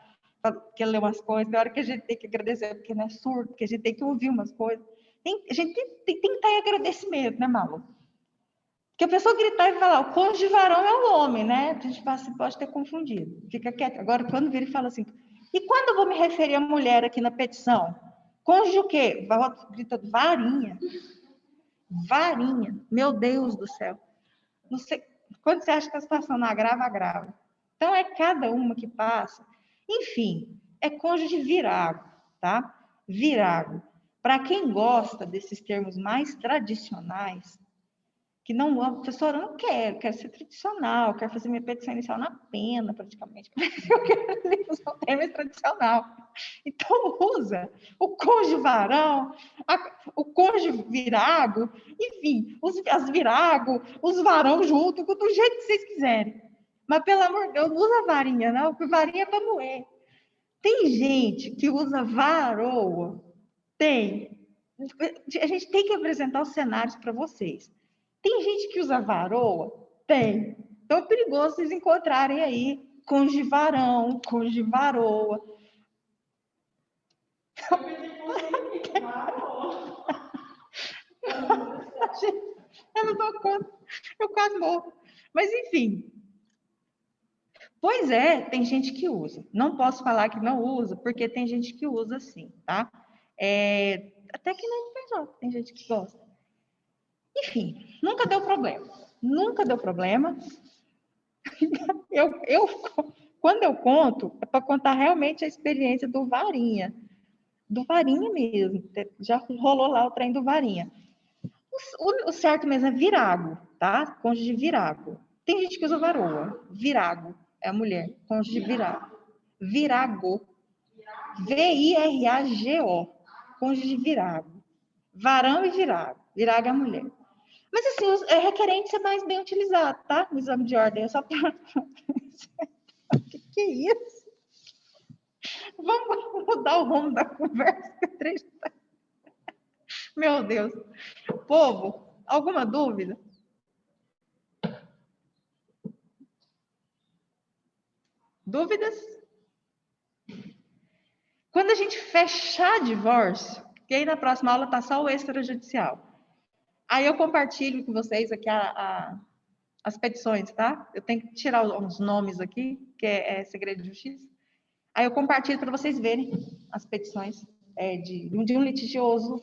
porque lê umas coisas, tem hora que a gente tem que agradecer porque não é surdo, porque a gente tem que ouvir umas coisas. A gente tem que estar em agradecimento, né, Malu? Porque a pessoa gritar e falar, o cônjuge varão é o homem, né? A gente pode ter confundido. Fica quieto. Agora, quando vira e fala assim, e quando eu vou me referir à mulher aqui na petição? Cônjuge o quê? Grita, varinha. Varinha. Meu Deus do céu. Não sei, quando você acha que a situação não agrava, agrava. Então, é cada uma que passa. Enfim, é cônjuge virago, tá? Virago. Para quem gosta desses termos mais tradicionais, que não, professora, eu não quero ser tradicional, quero fazer minha petição inicial na pena, praticamente. Eu quero usar o termo tradicional. Então, usa o cônjuge varão, o cônjuge virago, enfim, as virago, os varão junto, do jeito que vocês quiserem. Mas, pelo amor de Deus, não usa varinha, não, porque varinha é para moer. Tem gente que usa varoa. Tem. A gente tem que apresentar os cenários para vocês. Tem gente que usa varoa? Tem. Então é perigoso vocês encontrarem aí cônjuge varão, cônjuge varoa. Eu não dou conta. Eu quase morro. Mas, enfim. Pois é, tem gente que usa. Não posso falar que não usa, porque tem gente que usa sim, tá? Até que nem tem gente que gosta. Enfim, nunca deu problema. Nunca deu problema. Quando eu conto, é para contar realmente a experiência do Varinha. Do Varinha mesmo. Já rolou lá o trem do Varinha. O certo mesmo é virago, tá? Cônjuge virago. Tem gente que usa varoa. Virago é a mulher. Cônjuge virago. Virago. Virago. Cônjuge virago. Varão e virago. Virago é a mulher. Mas assim, é requerente ser mais bem utilizado, tá? No exame de ordem. É só para... que é isso? Vamos mudar o rumo da conversa. Meu Deus. Povo, alguma dúvida? Dúvidas? Quando a gente fechar divórcio, que aí na próxima aula tá só o extrajudicial. Aí eu compartilho com vocês aqui as petições, tá? Eu tenho que tirar os nomes aqui, que é segredo de justiça. Aí eu compartilho para vocês verem as petições de um litigioso,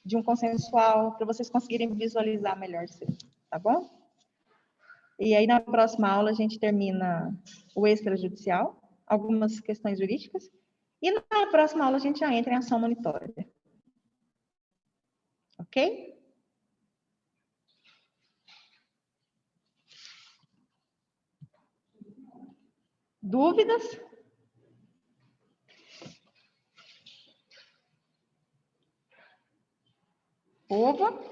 de um consensual, para vocês conseguirem visualizar melhor isso, tá bom? E aí, na próxima aula, a gente termina o extrajudicial, algumas questões jurídicas, e na próxima aula a gente já entra em ação monitória. Ok? Dúvidas? Povo?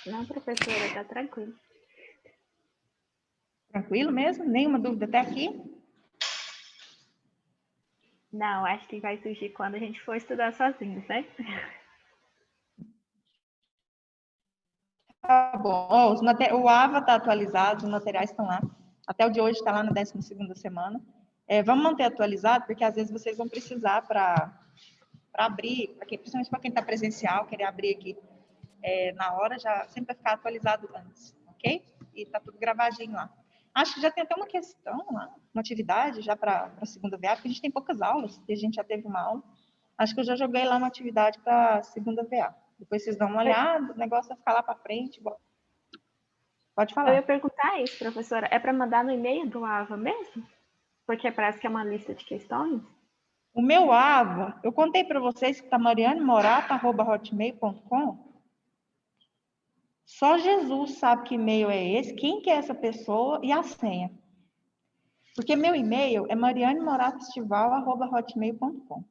Não, professora, tá tranquilo. Tranquilo mesmo? Nenhuma dúvida até aqui? Não, acho que vai surgir quando a gente for estudar sozinhos, né? Tá bom. Ó, o AVA está atualizado, os materiais estão lá. Até o de hoje está lá na 12ª semana. Vamos manter atualizado, porque às vezes vocês vão precisar para abrir, principalmente para quem está presencial, querer abrir aqui na hora, já sempre vai ficar atualizado antes, ok? E está tudo gravadinho lá. Acho que já tem até uma questão lá, uma atividade já para a segunda VA, porque a gente tem poucas aulas, e a gente já teve uma aula. Acho que eu já joguei lá uma atividade para a segunda VA. Depois vocês dão uma olhada, o negócio vai ficar lá para frente. Pode Eu falar. ia perguntar isso, professora. É para mandar no e-mail do AVA mesmo? Porque parece que é uma lista de questões. O meu AVA, eu contei para vocês que está marianemorata@hotmail.com. Só Jesus sabe que e-mail é esse, quem que é essa pessoa e a senha. Porque meu e-mail é marianemoratafestival@hotmail.com.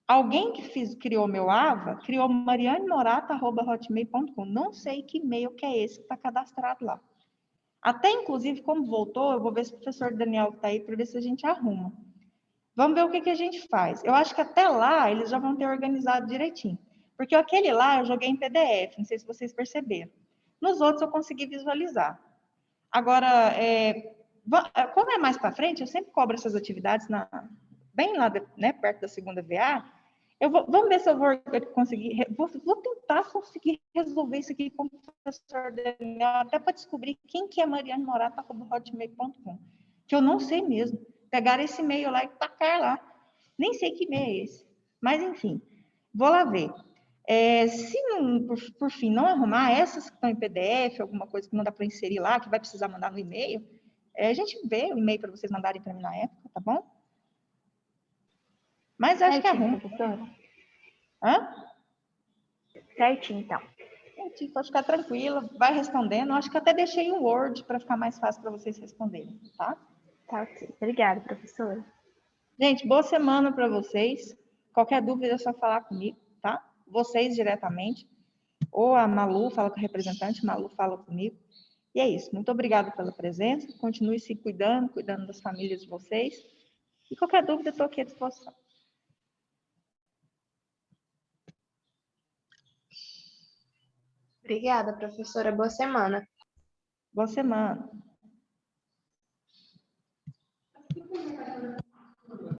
Alguém que criou meu AVA, criou marianemorata@hotmail.com. Não sei que e-mail que é esse que está cadastrado lá. Até, inclusive, como voltou, eu vou ver se o professor Daniel está aí para ver se a gente arruma. Vamos ver o que a gente faz. Eu acho que até lá eles já vão ter organizado direitinho. Porque aquele lá eu joguei em PDF, não sei se vocês perceberam. Nos outros eu consegui visualizar. Agora, como é mais para frente, eu sempre cobro essas atividades bem lá, né, perto da segunda VA. Vamos ver se eu vou conseguir, vou tentar conseguir resolver isso aqui com o professor Daniel, até para descobrir quem que é marianemorata@hotmail.com, que eu não sei mesmo. Pegar esse e-mail lá e tacar lá. Nem sei que e-mail é esse. Mas, enfim, vou lá ver. Se não, por fim não arrumar essas que estão em PDF, alguma coisa que não dá para inserir lá, que vai precisar mandar no e-mail, a gente vê o e-mail para vocês mandarem para mim na época, tá bom? Mas acho que arruma. Professora. Hã? Certinho, então. Gente, pode ficar tranquila, vai respondendo. Acho que até deixei um Word para ficar mais fácil para vocês responderem, tá? Tá ok. Obrigada, professora. Gente, boa semana para vocês. Qualquer dúvida é só falar comigo, tá? Vocês diretamente. Ou a Malu fala com a representante, a Malu fala comigo. E é isso. Muito obrigada pela presença. Continue se cuidando das famílias de vocês. E qualquer dúvida, estou aqui à disposição. Obrigada, professora. Boa semana. Boa semana.